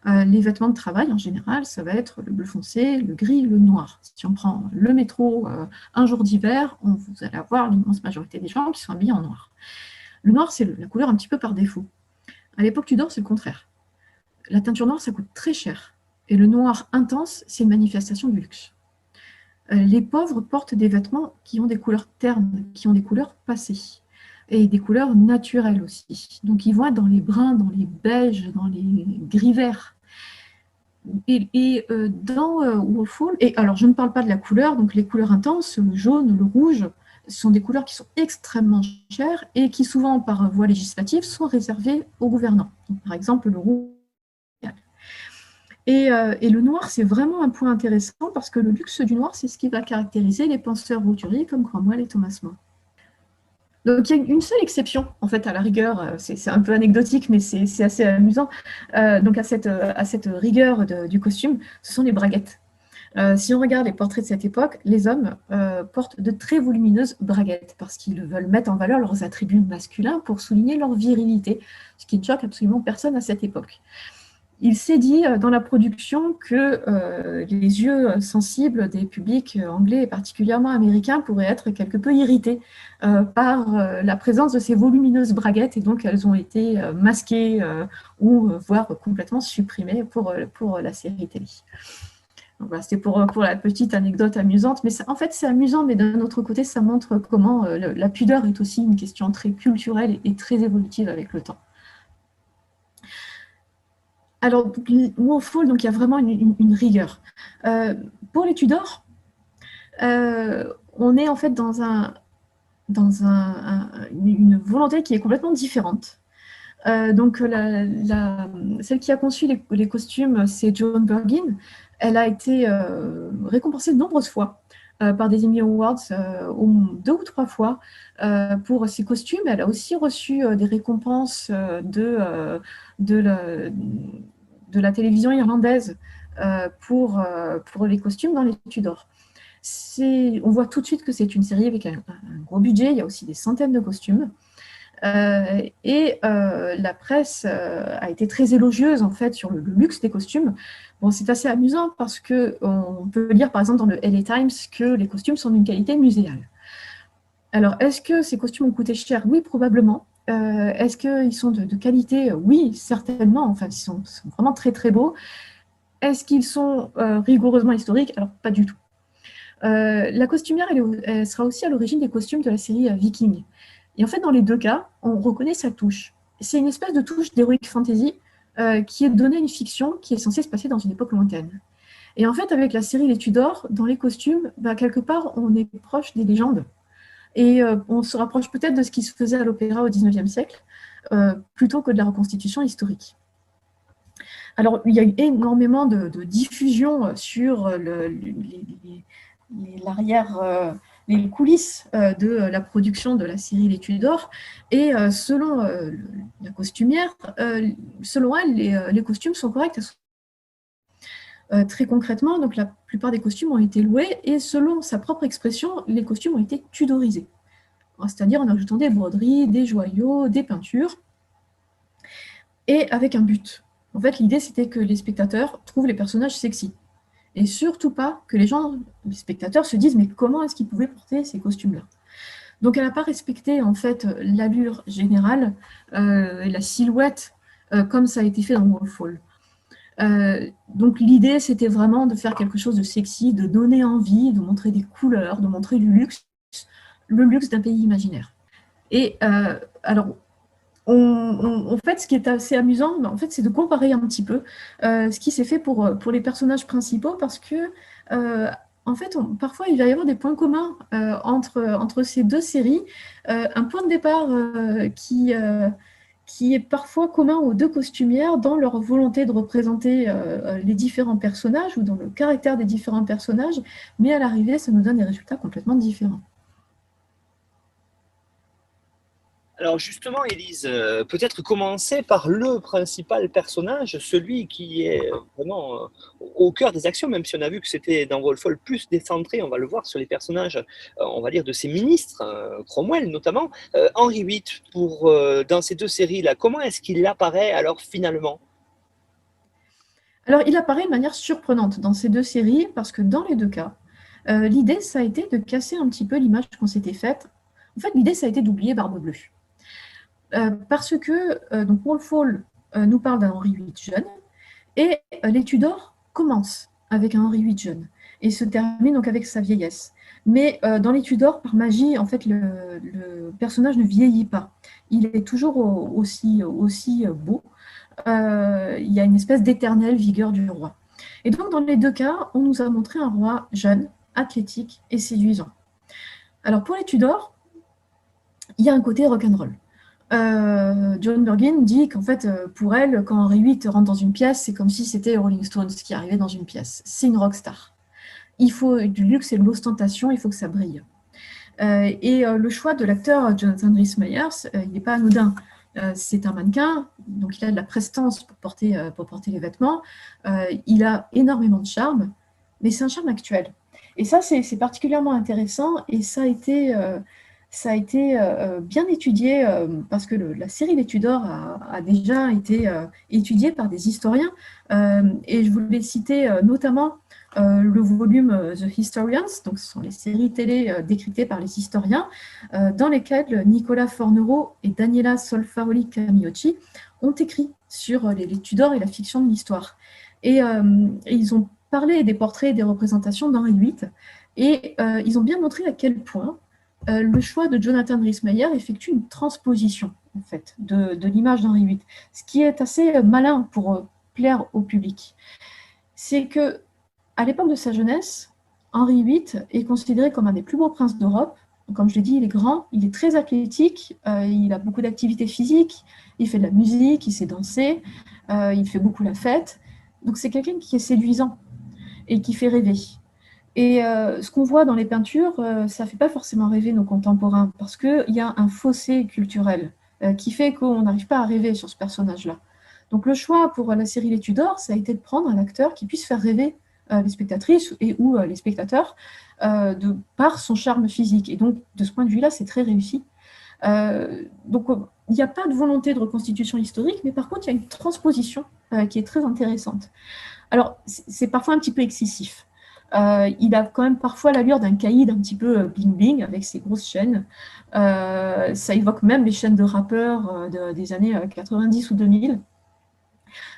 Les vêtements de travail, en général, ça va être le bleu foncé, le gris, le noir. Si on prend le métro un jour d'hiver, vous allez avoir l'immense majorité des gens qui sont habillés en noir. Le noir, c'est la couleur un petit peu par défaut. À l'époque Tudor, c'est le contraire. La teinture noire, ça coûte très cher. Et le noir intense, c'est une manifestation du luxe. Les pauvres portent des vêtements qui ont des couleurs ternes, qui ont des couleurs passées, et des couleurs naturelles aussi. Donc ils vont être dans les bruns, dans les beiges, dans les gris verts. Dans Wolf Hall, et alors je ne parle pas de la couleur, donc les couleurs intenses, le jaune, le rouge, sont des couleurs qui sont extrêmement chères et qui souvent, par voie législative, sont réservées aux gouvernants. Donc, par exemple, le rouge. Et le noir, c'est vraiment un point intéressant parce que le luxe du noir, c'est ce qui va caractériser les penseurs roturiers comme Cromwell et Thomas More. Donc, il y a une seule exception, en fait, à la rigueur, c'est un peu anecdotique, mais c'est assez amusant, donc à cette rigueur du costume, ce sont les braguettes. Si on regarde les portraits de cette époque, les hommes portent de très volumineuses braguettes parce qu'ils veulent mettre en valeur leurs attributs masculins pour souligner leur virilité, ce qui ne choque absolument personne à cette époque. il s'est dit dans la production que les yeux sensibles des publics anglais et particulièrement américains pourraient être quelque peu irrités par la présence de ces volumineuses braguettes, et donc elles ont été masquées ou voire complètement supprimées pour la série télé. Donc voilà, c'était pour la petite anecdote amusante, mais en fait c'est amusant, mais d'un autre côté ça montre comment la pudeur est aussi une question très culturelle et très évolutive avec le temps. Alors, Wolfhall, donc il y a vraiment une rigueur. Pour les Tudors, on est en fait dans une volonté qui est complètement différente. Donc, celle qui a conçu les costumes, c'est Joan Burgin. Elle a été récompensée de nombreuses fois par des Emmy Awards, 2 ou 3 fois, pour ses costumes. Elle a aussi reçu des récompenses de la télévision irlandaise pour les costumes dans les Tudors. On voit tout de suite que c'est une série avec un gros budget, il y a aussi des centaines de costumes. La presse a été très élogieuse en fait sur le luxe des costumes. Bon, c'est assez amusant parce qu'on peut lire par exemple dans le LA Times que les costumes sont d'une qualité muséale. Alors, est-ce que ces costumes ont coûté cher? Oui, probablement. Est-ce qu'ils sont de qualité? Oui, certainement. Enfin, ils sont vraiment très très beaux. Est-ce qu'ils sont rigoureusement historiques? Alors, pas du tout. La costumière, elle sera aussi à l'origine des costumes de la série Viking. Et en fait, dans les 2 cas, on reconnaît sa touche. C'est une espèce de touche d'heroic fantasy qui est donnée à une fiction qui est censée se passer dans une époque lointaine. Et en fait, avec la série Les Tudors, dans les costumes, quelque part, on est proche des légendes. Et on se rapproche peut-être de ce qui se faisait à l'opéra au XIXe siècle, plutôt que de la reconstitution historique. Alors, il y a eu énormément de diffusion sur les coulisses de la production de la série Les Tudors, et selon la costumière, selon elle, les costumes sont corrects. Très concrètement, donc la plupart des costumes ont été loués, et selon sa propre expression, les costumes ont été tudorisés. C'est-à-dire en ajoutant des broderies, des joyaux, des peintures, et avec un but. En fait, l'idée, c'était que les spectateurs trouvent les personnages sexy. Et surtout pas que les spectateurs se disent « mais comment est-ce qu'ils pouvaient porter ces costumes-là » Donc, elle n'a pas respecté, en fait, l'allure générale et la silhouette comme ça a été fait dans Wolfhall. Donc, l'idée, c'était vraiment de faire quelque chose de sexy, de donner envie, de montrer des couleurs, de montrer du luxe, le luxe d'un pays imaginaire. Et alors, en fait, ce qui est assez amusant, en fait, c'est de comparer un petit peu ce qui s'est fait pour les personnages principaux, parce que, en fait, parfois, il va y avoir des points communs entre ces 2 séries. Un point de départ qui est parfois commun aux 2 costumières dans leur volonté de représenter les différents personnages ou dans le caractère des différents personnages, mais à l'arrivée, ça nous donne des résultats complètement différents. Alors justement, Élise, peut-être commencer par le principal personnage, celui qui est vraiment au cœur des actions, même si on a vu que c'était dans Wolfhall plus décentré, on va le voir sur les personnages, on va dire, de ses ministres, Cromwell notamment. Henri VIII, dans ces 2 séries-là, comment est-ce qu'il apparaît alors finalement? Alors, il apparaît de manière surprenante dans ces 2 séries, parce que dans les 2 cas, l'idée, ça a été de casser un petit peu l'image qu'on s'était faite. En fait, l'idée, ça a été d'oublier Barbe Bleue. Parce que donc Wolfhall nous parle d'un Henri VIII jeune, et les Tudors commencent avec un Henri VIII jeune, et se terminent donc avec sa vieillesse. Mais dans les Tudors, par magie, en fait, le personnage ne vieillit pas. Il est toujours aussi beau. Il y a une espèce d'éternelle vigueur du roi. Et donc, dans les 2 cas, on nous a montré un roi jeune, athlétique et séduisant. Alors, pour les Tudors, il y a un côté rock'n'roll. Joan Burgin dit qu'en fait, pour elle, quand Henri VIII rentre dans une pièce, c'est comme si c'était Rolling Stones qui arrivait dans une pièce. C'est une rockstar. Il faut du luxe et de l'ostentation, il faut que ça brille. Le choix de l'acteur Jonathan Rhys-Meyers, il n'est pas anodin. C'est un mannequin, donc il a de la prestance pour porter les vêtements. Il a énormément de charme, mais c'est un charme actuel. Et ça, c'est particulièrement intéressant, et ça a été ça a été bien étudié parce que la série Les Tudors a déjà été étudiée par des historiens. Et je voulais citer notamment le volume The Historians, donc ce sont les séries télé décryptées par les historiens, dans lesquelles Nicolas Fornereau et Daniela Solfaroli Camiotti ont écrit sur les Tudors et la fiction de l'histoire. Et ils ont parlé des portraits et des représentations d'Henri VIII, et ils ont bien montré à quel point le choix de Jonathan Rhys-Meyer effectue une transposition en fait, de l'image d'Henri VIII, ce qui est assez malin pour plaire au public. C'est que à l'époque de sa jeunesse, Henri VIII est considéré comme un des plus beaux princes d'Europe. Comme je l'ai dit, il est grand, il est très athlétique, il a beaucoup d'activités physiques, il fait de la musique, il sait danser, il fait beaucoup la fête. Donc c'est quelqu'un qui est séduisant et qui fait rêver. Et ce qu'on voit dans les peintures, ça ne fait pas forcément rêver nos contemporains, parce qu'il y a un fossé culturel qui fait qu'on n'arrive pas à rêver sur ce personnage-là. Donc le choix pour la série Les Tudors, ça a été de prendre un acteur qui puisse faire rêver les spectatrices ou les spectateurs par son charme physique. Et donc, de ce point de vue-là, c'est très réussi. Donc, il n'y a pas de volonté de reconstitution historique, mais par contre, il y a une transposition qui est très intéressante. Alors, c'est parfois un petit peu excessif. Il a quand même parfois l'allure d'un caïd un petit peu bling-bling avec ses grosses chaînes. Ça évoque même les chaînes de rappeurs des années 90 ou 2000.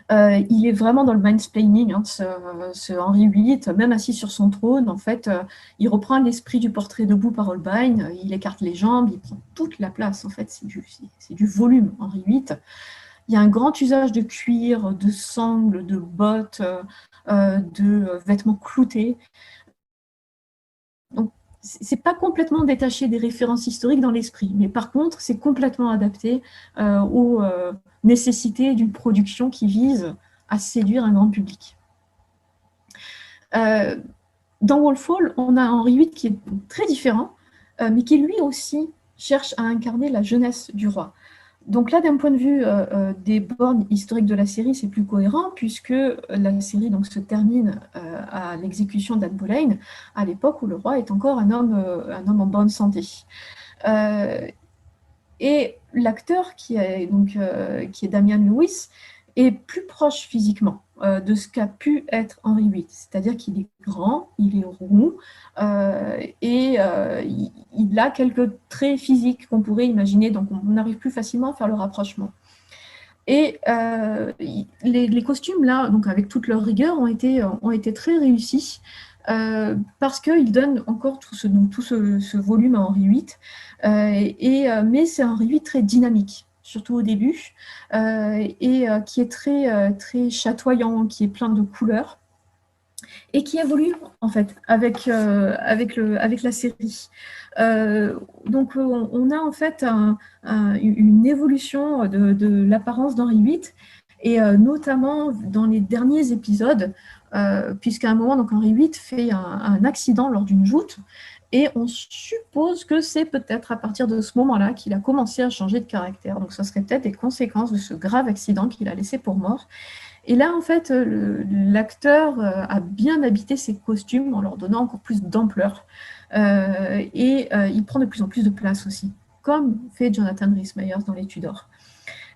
Il est vraiment dans le mansplaining, hein, ce Henri VIII, même assis sur son trône. En fait, il reprend l'esprit du portrait debout par Holbein, il écarte les jambes, il prend toute la place. En fait, c'est du volume, Henri VIII. Il y a un grand usage de cuir, de sangles, de bottes, de vêtements cloutés. Donc, c'est pas complètement détaché des références historiques dans l'esprit, mais par contre, c'est complètement adapté aux nécessités d'une production qui vise à séduire un grand public. Dans Wolf Hall, on a Henri VIII qui est très différent, mais qui lui aussi cherche à incarner la jeunesse du roi. Donc là, d'un point de vue des bornes historiques de la série, c'est plus cohérent, puisque la série donc, se termine à l'exécution d'Anne Boleyn, à l'époque où le roi est encore un homme en bonne santé. Et l'acteur qui est Damian Lewis est plus proche physiquement de ce qu'a pu être Henri VIII, c'est-à-dire qu'il est grand, il est rond, et il a quelques traits physiques qu'on pourrait imaginer, donc on arrive plus facilement à faire le rapprochement. Et les costumes, là, donc avec toute leur rigueur, ont été très réussis, parce qu'ils donnent encore tout ce volume à Henri VIII, mais c'est un Henri VIII très dynamique, surtout au début, et qui est très chatoyant, qui est plein de couleurs, et qui évolue en fait avec la série. Donc on a en fait une évolution de l'apparence d'Henri VIII, et notamment dans les derniers épisodes, puisqu'à un moment, donc, Henri VIII fait un accident lors d'une joute, et on suppose que c'est peut-être à partir de ce moment-là qu'il a commencé à changer de caractère. Donc ça serait peut-être des conséquences de ce grave accident qu'il a laissé pour mort. Et là, en fait, l'acteur a bien habité ses costumes en leur donnant encore plus d'ampleur. Et il prend de plus en plus de place aussi, comme fait Jonathan Rhys-Meyers dans Les Tudors.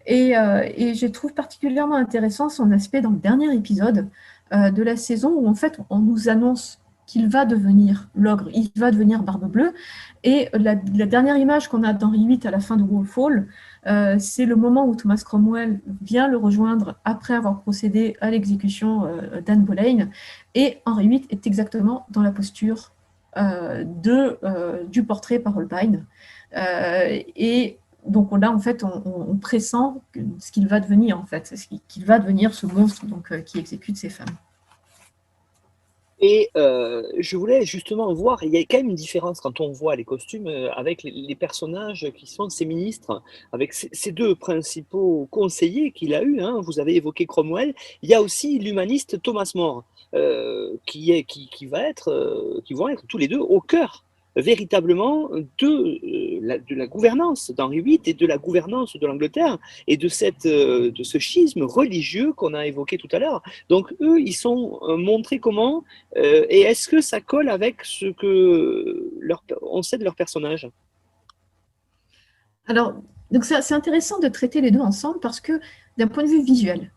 Et je trouve particulièrement intéressant son aspect dans le dernier épisode de la saison, où en fait, on nous annonce qu'il va devenir l'ogre, il va devenir Barbe Bleue. Et la dernière image qu'on a d'Henri VIII à la fin de Wolf Hall, c'est le moment où Thomas Cromwell vient le rejoindre après avoir procédé à l'exécution d'Anne Boleyn. Et Henri VIII est exactement dans la posture du portrait par Holbein. Et donc là, en fait, on pressent ce qu'il va devenir, en fait, qu'il va devenir ce monstre donc, qui exécute ses femmes. Et je voulais justement voir, il y a quand même une différence quand on voit les costumes avec les personnages qui sont ses ministres, avec ces deux principaux conseillers qu'il a eus, hein. Vous avez évoqué Cromwell, il y a aussi l'humaniste Thomas More, qui vont être tous les deux au cœur véritablement de la gouvernance d'Henri VIII et de la gouvernance de l'Angleterre et de ce schisme religieux qu'on a évoqué tout à l'heure. Donc eux, ils sont montrés comment, et est-ce que ça colle avec ce que on sait de leur personnage? Alors, donc c'est intéressant de traiter les deux ensemble parce que d'un point de vue visuel,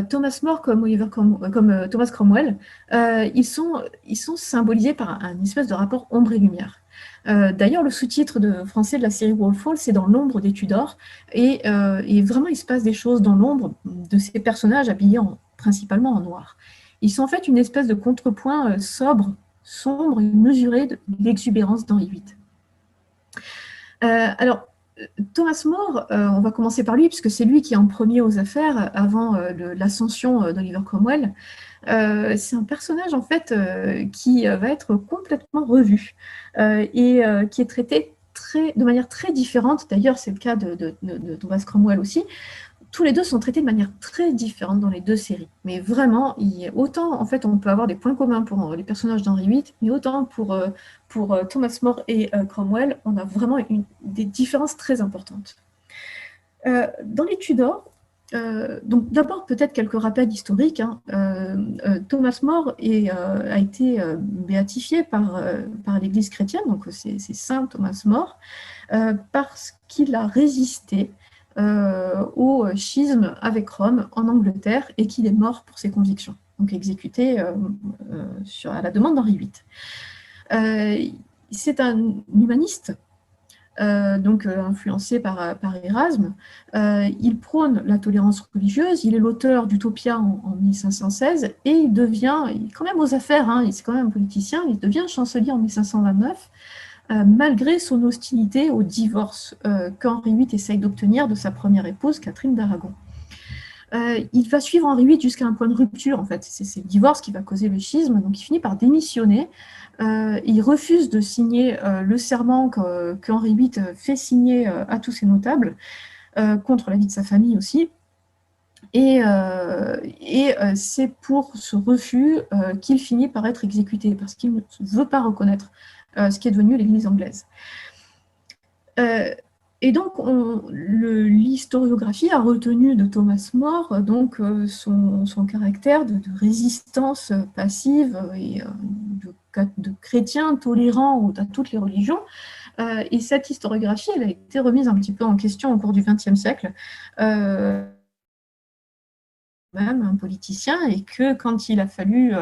Thomas More comme Thomas Cromwell, ils sont symbolisés par un espèce de rapport ombre et lumière. D'ailleurs, le sous-titre français de la série Wolf Hall, c'est dans l'ombre des Tudors, et vraiment il se passe des choses dans l'ombre de ces personnages habillés principalement en noir. Ils sont en fait une espèce de contrepoint sobre, sombre et mesuré de l'exubérance d'Henri VIII. Alors, Thomas More, on va commencer par lui, puisque c'est lui qui est en premier aux affaires avant l'ascension d'Oliver Cromwell. C'est un personnage en fait qui va être complètement revu et qui est traité de manière très différente. D'ailleurs, c'est le cas de Thomas Cromwell aussi. Tous les deux sont traités de manière très différente dans les deux séries. Mais vraiment, autant en fait, on peut avoir des points communs pour les personnages d'Henri VIII, mais autant pour Thomas More et Cromwell, on a vraiment des différences très importantes. Dans les Tudors, donc d'abord peut-être quelques rappels historiques. Thomas More a été béatifié par l'Église chrétienne, donc c'est Saint Thomas More, parce qu'il a résisté au schisme avec Rome en Angleterre et qu'il est mort pour ses convictions, donc exécuté à la demande d'Henri VIII. C'est un humaniste, donc influencé par Erasme. Il prône la tolérance religieuse, il est l'auteur d'Utopia en 1516 et il est quand même aux affaires, c'est quand même un politicien, il devient chancelier en 1529, malgré son hostilité au divorce qu'Henri VIII essaye d'obtenir de sa première épouse, Catherine d'Aragon. Il va suivre Henri VIII jusqu'à un point de rupture, en fait. C'est le divorce qui va causer le schisme, donc il finit par démissionner. Il refuse de signer le serment qu'Henri VIII fait signer à tous ses notables, contre l'avis de sa famille aussi. Et c'est pour ce refus qu'il finit par être exécuté, parce qu'il ne veut pas reconnaître ce qui est devenu l'Église anglaise. Et donc, l'historiographie a retenu de Thomas More donc, son caractère de résistance passive et de chrétien tolérant à toutes les religions. Et cette historiographie, elle a été remise un petit peu en question au cours du XXe siècle. Même un politicien, et que quand il a fallu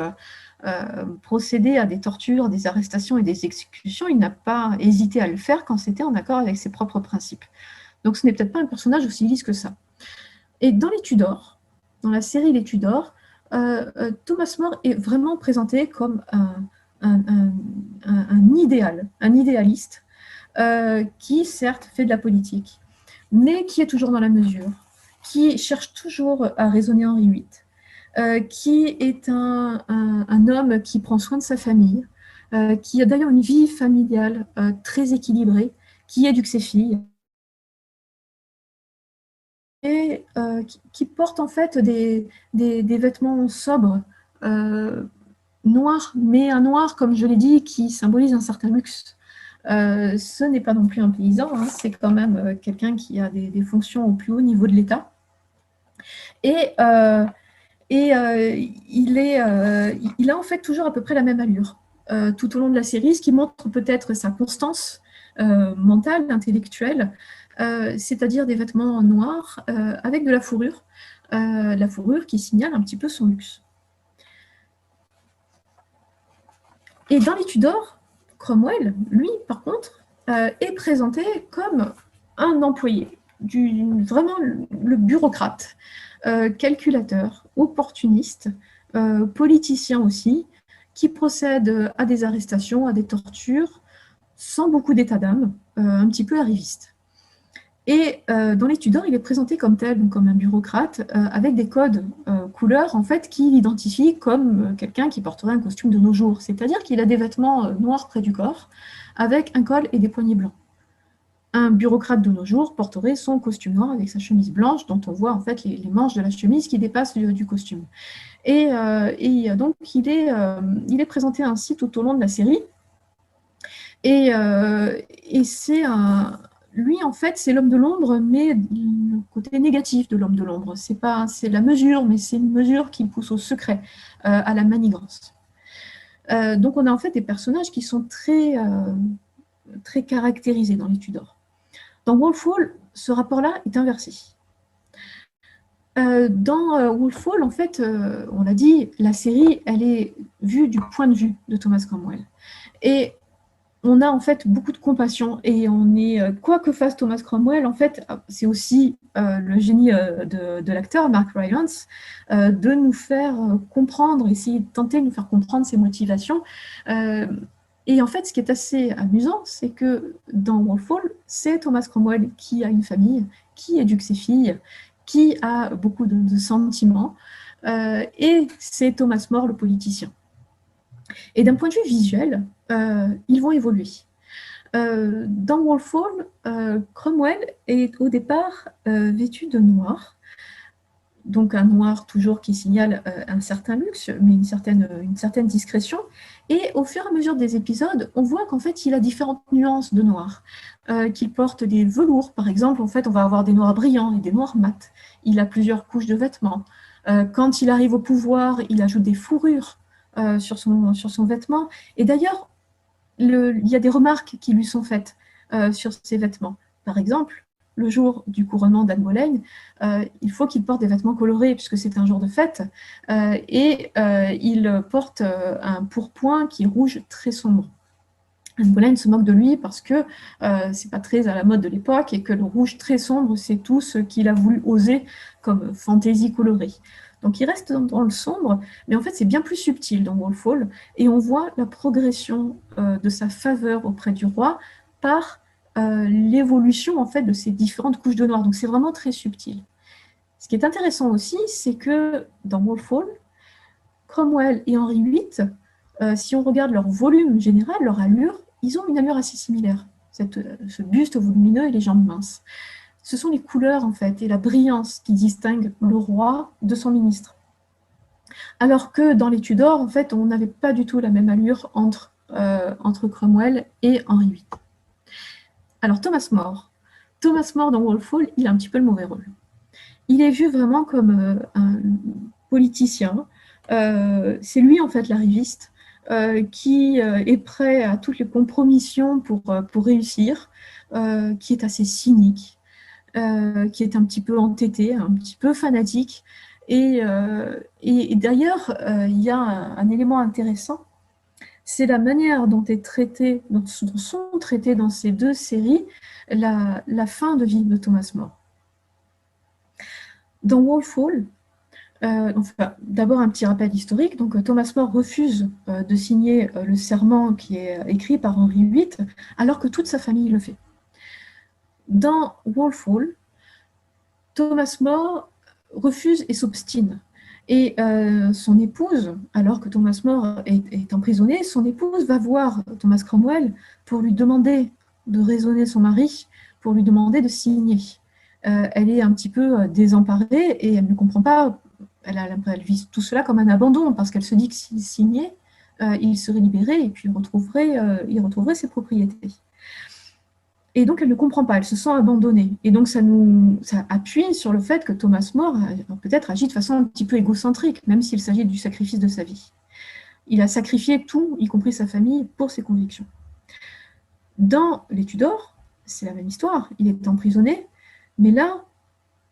procéder à des tortures, des arrestations et des exécutions, il n'a pas hésité à le faire quand c'était en accord avec ses propres principes. Donc ce n'est peut-être pas un personnage aussi lisse que ça. Et dans les Tudors, dans la série Les Tudors, Thomas More est vraiment présenté comme un idéaliste, qui certes fait de la politique, mais qui est toujours dans la mesure, qui cherche toujours à raisonner Henri VIII, qui est un homme qui prend soin de sa famille, qui a d'ailleurs une vie familiale très équilibrée, qui éduque ses filles, et qui porte en fait des vêtements sobres, noirs, mais un noir, comme je l'ai dit, qui symbolise un certain luxe. Ce n'est pas non plus un paysan, c'est quand même quelqu'un qui a des fonctions au plus haut niveau de l'État. Et il a en fait toujours à peu près la même allure tout au long de la série, ce qui montre peut-être sa constance mentale, intellectuelle, c'est-à-dire des vêtements noirs avec de la fourrure qui signale un petit peu son luxe. Et dans les Tudors, Cromwell, lui, par contre, est présenté comme un employé, vraiment le bureaucrate, calculateur, opportuniste, politicien aussi, qui procède à des arrestations, à des tortures, sans beaucoup d'état d'âme, un petit peu arriviste. Et dans les Tudors, il est présenté comme tel, donc comme un bureaucrate, avec des codes couleurs en fait, qui l'identifient comme quelqu'un qui porterait un costume de nos jours. C'est-à-dire qu'il a des vêtements noirs près du corps, avec un col et des poignets blancs. Un bureaucrate de nos jours porterait son costume noir avec sa chemise blanche, dont on voit en fait les manches de la chemise qui dépassent du costume. Et donc, il est présenté ainsi tout au long de la série. Et c'est lui, en fait, c'est l'homme de l'ombre, mais le côté négatif de l'homme de l'ombre. C'est la mesure, mais c'est une mesure qui pousse au secret, à la manigance. Donc, on a en fait des personnages qui sont très caractérisés dans les Tudors. Dans Wolf Hall, ce rapport-là est inversé. Dans Wolf Hall, en fait, on l'a dit, la série, elle est vue du point de vue de Thomas Cromwell. Et on a en fait beaucoup de compassion et quoi que fasse Thomas Cromwell, en fait, c'est aussi le génie de l'acteur Mark Rylance de nous faire comprendre, essayer de tenter de nous faire comprendre ses motivations. Et en fait, ce qui est assez amusant, c'est que dans Wolf Hall, c'est Thomas Cromwell qui a une famille, qui éduque ses filles, qui a beaucoup de sentiments, et c'est Thomas More, le politicien. Et d'un point de vue visuel, ils vont évoluer. Dans Wolf Hall, Cromwell est au départ vêtu de noir, donc un noir toujours qui signale un certain luxe, mais une certaine discrétion. Et au fur et à mesure des épisodes, on voit qu'en fait, il a différentes nuances de noir, qu'il porte des velours. Par exemple, en fait, on va avoir des noirs brillants et des noirs mat. Il a plusieurs couches de vêtements. Quand il arrive au pouvoir, il ajoute des fourrures sur son vêtement. Et d'ailleurs, il y a des remarques qui lui sont faites sur ses vêtements. Par exemple, le jour du couronnement d'Anne Boleyn, il faut qu'il porte des vêtements colorés puisque c'est un jour de fête, et il porte un pourpoint qui est rouge très sombre. Anne Boleyn se moque de lui parce que c'est pas très à la mode de l'époque et que le rouge très sombre, c'est tout ce qu'il a voulu oser comme fantaisie colorée. Donc il reste dans le sombre, mais en fait c'est bien plus subtil dans Wolf Hall, et on voit la progression de sa faveur auprès du roi par l'évolution en fait de ces différentes couches de noir. Donc c'est vraiment très subtil. Ce qui est intéressant aussi, c'est que dans Wolf Hall, Cromwell et Henri VIII, si on regarde leur volume général, leur allure, ils ont une allure assez similaire. Ce buste volumineux et les jambes minces. Ce sont les couleurs en fait et la brillance qui distinguent le roi de son ministre. Alors que dans les Tudors, en fait, on n'avait pas du tout la même allure entre Cromwell et Henri VIII. Alors Thomas More dans Wolf Hall, il a un petit peu le mauvais rôle. Il est vu vraiment comme un politicien. C'est lui en fait l'arriviste qui est prêt à toutes les compromissions pour réussir, qui est assez cynique, qui est un petit peu entêté, un petit peu fanatique. Et d'ailleurs, il y a un élément intéressant, c'est la manière dont sont traitées dans ces deux séries la fin de vie de Thomas More. Dans Wolf Hall, d'abord un petit rappel historique. Donc, Thomas More refuse de signer le serment qui est écrit par Henri VIII, alors que toute sa famille le fait. Dans Wolf Hall, Thomas More refuse et s'obstine. Et son épouse, alors que Thomas More est emprisonné, son épouse va voir Thomas Cromwell pour lui demander de raisonner son mari, pour lui demander de signer. Elle est un petit peu désemparée et elle ne comprend pas. Elle vit tout cela comme un abandon parce qu'elle se dit que s'il signait, il serait libéré et puis il retrouverait ses propriétés. Et donc, elle ne comprend pas, elle se sent abandonnée. Et donc, ça appuie sur le fait que Thomas More peut-être agit de façon un petit peu égocentrique, même s'il s'agit du sacrifice de sa vie. Il a sacrifié tout, y compris sa famille, pour ses convictions. Dans les Tudors, c'est la même histoire. Il est emprisonné, mais là,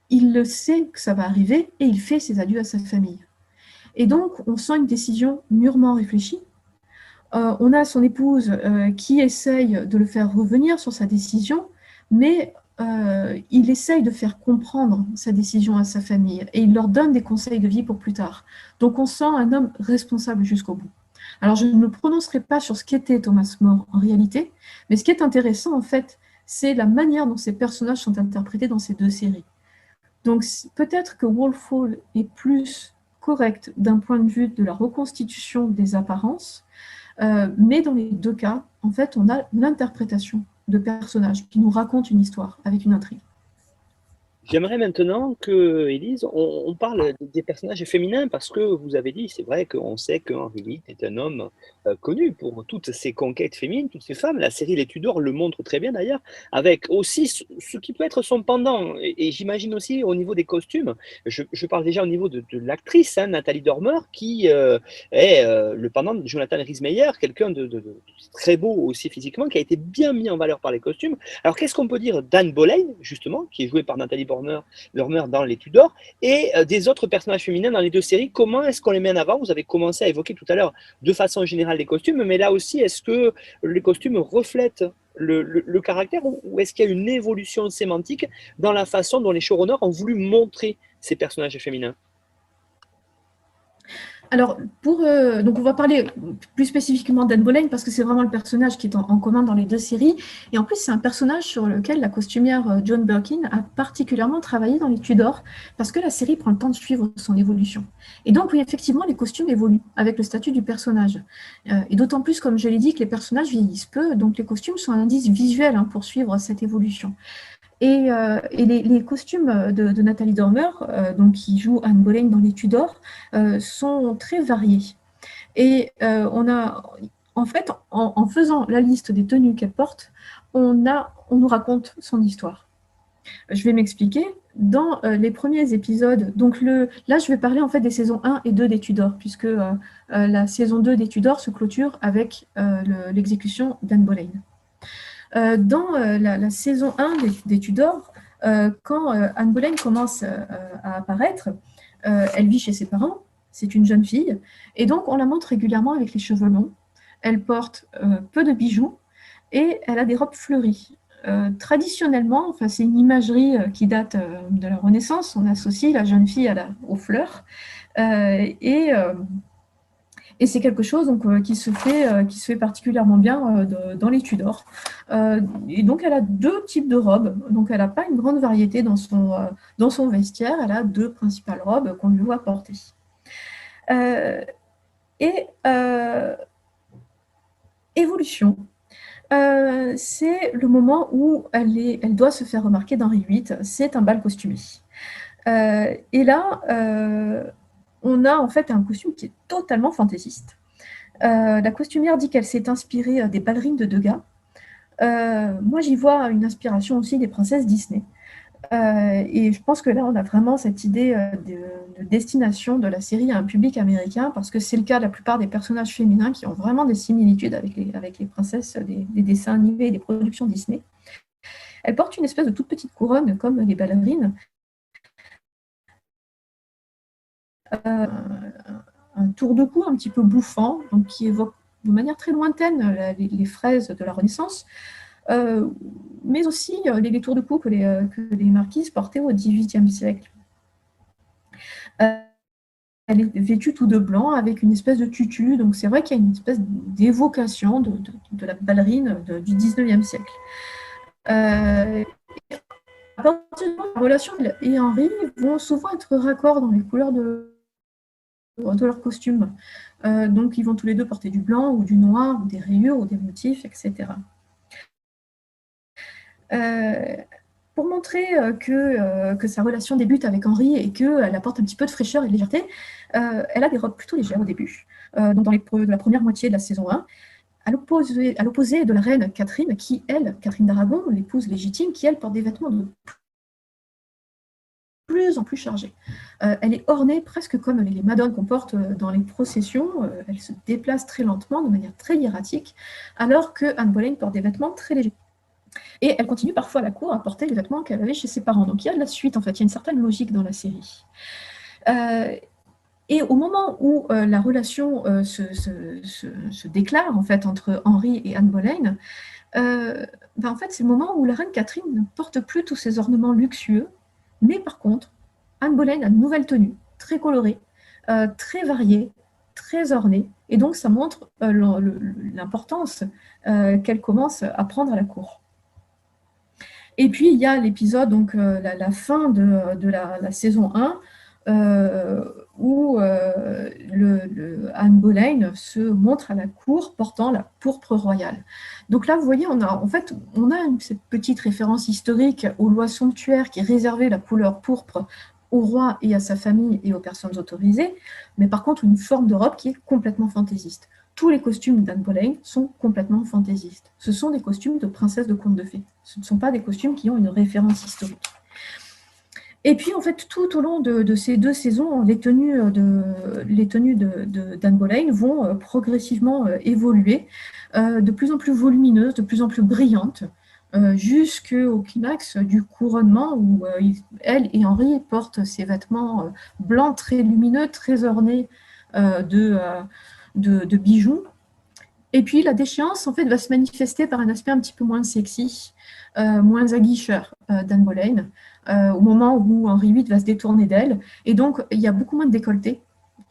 il le sait que ça va arriver et il fait ses adieux à sa famille. Et donc, on sent une décision mûrement réfléchie. On a son épouse qui essaye de le faire revenir sur sa décision, mais il essaye de faire comprendre sa décision à sa famille et il leur donne des conseils de vie pour plus tard. Donc on sent un homme responsable jusqu'au bout. Alors je ne me prononcerai pas sur ce qu'était Thomas More en réalité, mais ce qui est intéressant en fait, c'est la manière dont ces personnages sont interprétés dans ces deux séries. Donc peut-être que Wolf Hall est plus correct d'un point de vue de la reconstitution des apparences, mais dans les deux cas, en fait, on a l'interprétation de personnages qui nous racontent une histoire avec une intrigue. J'aimerais maintenant que, Élise, on parle des personnages féminins parce que vous avez dit, c'est vrai qu'on sait que Henry VIII est un homme connu pour toutes ses conquêtes féminines, toutes ses femmes. La série Les Tudors le montre très bien d'ailleurs, avec aussi ce qui peut être son pendant. Et j'imagine aussi au niveau des costumes, je parle déjà au niveau de l'actrice, hein, Nathalie Dormer, qui est le pendant de Jonathan Rhys-Meyer, quelqu'un de très beau aussi physiquement, qui a été bien mis en valeur par les costumes. Alors, qu'est-ce qu'on peut dire d'Anne Boleyn, justement, qui est jouée par Nathalie Dormer dans Les Tudors, et des autres personnages féminins dans les deux séries? Comment est-ce qu'on les met en avant? Vous avez commencé à évoquer tout à l'heure, de façon générale, les costumes, mais là aussi, est-ce que les costumes reflètent le caractère, ou est-ce qu'il y a une évolution sémantique dans la façon dont les showrunners ont voulu montrer ces personnages féminins? Alors, donc on va parler plus spécifiquement d'Anne Boleyn parce que c'est vraiment le personnage qui est en commun dans les deux séries. Et en plus, c'est un personnage sur lequel la costumière Joan Birkin a particulièrement travaillé dans les Tudors parce que la série prend le temps de suivre son évolution. Et donc, oui, effectivement, les costumes évoluent avec le statut du personnage. Et d'autant plus, comme je l'ai dit, que les personnages vieillissent peu, donc les costumes sont un indice visuel pour suivre cette évolution. Et les costumes de Nathalie Dormer, donc, qui joue Anne Boleyn dans les Tudors, sont très variés. Et en fait, en faisant la liste des tenues qu'elle porte, on nous raconte son histoire. Je vais m'expliquer. Dans les premiers épisodes, donc là je vais parler en fait des saisons 1 et 2 des Tudors, puisque la saison 2 des Tudors se clôture avec l'exécution d'Anne Boleyn. Dans la saison 1 des Tudors, quand Anne Boleyn commence à apparaître, elle vit chez ses parents, c'est une jeune fille, et donc on la montre régulièrement avec les cheveux longs. Elle porte peu de bijoux et elle a des robes fleuries. Traditionnellement, c'est une imagerie qui date de la Renaissance, on associe la jeune fille aux fleurs, et c'est quelque chose qui se fait particulièrement bien dans les Tudors. Et donc, elle a deux types de robes. Donc, elle n'a pas une grande variété dans son vestiaire. Elle a deux principales robes qu'on lui voit porter. Évolution. C'est le moment où elle doit se faire remarquer d'Henri VIII. C'est un bal costumé. Et là, on a en fait un costume qui est totalement fantaisiste. La costumière dit qu'elle s'est inspirée des ballerines de Degas. Moi, j'y vois une inspiration aussi des princesses Disney. Et je pense que là, on a vraiment cette idée de destination de la série à un public américain, parce que c'est le cas de la plupart des personnages féminins qui ont vraiment des similitudes avec les princesses des dessins animés et des productions Disney. Elle porte une espèce de toute petite couronne, comme les ballerines. Un tour de cou un petit peu bouffant, donc qui évoque de manière très lointaine les fraises de la Renaissance, mais aussi les tours de cou que les marquises portaient au XVIIIe siècle. Elle est vêtue tout de blanc avec une espèce de tutu, donc c'est vrai qu'il y a une espèce d'évocation de la ballerine du XIXe siècle. À partir de la relation et Henri vont souvent être raccords dans les couleurs de leur costume. Donc, ils vont tous les deux porter du blanc ou du noir, ou des rayures, ou des motifs, etc. Pour montrer que sa relation débute avec Henri et qu'elle apporte un petit peu de fraîcheur et de légèreté, elle a des robes plutôt légères au début. Donc, dans la première moitié de la saison 1, à l'opposé de la reine Catherine, Catherine d'Aragon, l'épouse légitime, qui, elle, porte des vêtements de plus en plus chargée. Elle est ornée presque comme les madones qu'on porte dans les processions. Elle se déplace très lentement, de manière très hiératique, alors que Anne Boleyn porte des vêtements très légers. Et elle continue parfois à la cour à porter les vêtements qu'elle avait chez ses parents. Donc il y a de la suite, en fait, il y a une certaine logique dans la série. Et au moment où la relation se déclare en fait, entre Henri et Anne Boleyn, en fait, c'est le moment où la reine Catherine ne porte plus tous ces ornements luxueux, mais par contre, Anne Boleyn a une nouvelle tenue, très colorée, très variée, très ornée, et donc ça montre l'importance qu'elle commence à prendre à la cour. Et puis, il y a l'épisode, donc la fin de la saison 1, où Anne Boleyn se montre à la cour portant la pourpre royale. Donc là, vous voyez, on a cette petite référence historique aux lois somptuaires qui réservaient la couleur pourpre au roi et à sa famille et aux personnes autorisées, mais par contre une forme de robe qui est complètement fantaisiste. Tous les costumes d'Anne Boleyn sont complètement fantaisistes. Ce sont des costumes de princesse de contes de fées. Ce ne sont pas des costumes qui ont une référence historique. Et puis, en fait, tout au long de ces 2 saisons, les tenues d'Anne Boleyn vont progressivement évoluer, de plus en plus volumineuses, de plus en plus brillantes, jusqu'au climax du couronnement, où elle et Henri portent ces vêtements blancs très lumineux, très ornés de bijoux. Et puis, la déchéance, en fait, va se manifester par un aspect un petit peu moins sexy, moins aguicheur d'Anne Boleyn, au moment où Henri VIII va se détourner d'elle. Et donc, il y a beaucoup moins de décolleté.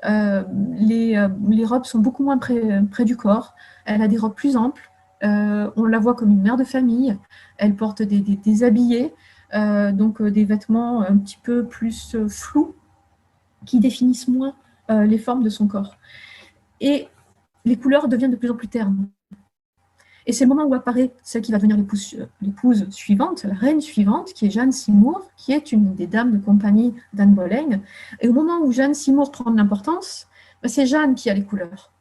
Les robes sont beaucoup moins près du corps. Elle a des robes plus amples. On la voit comme une mère de famille. Elle porte des habillés, donc des vêtements un petit peu plus flous, qui définissent moins les formes de son corps. Et les couleurs deviennent de plus en plus ternes. Et c'est le moment où apparaît celle qui va devenir l'épouse suivante, la reine suivante, qui est Jeanne Seymour, qui est une des dames de compagnie d'Anne Boleyn. Et au moment où Jeanne Seymour prend de l'importance, c'est Jeanne qui a les couleurs.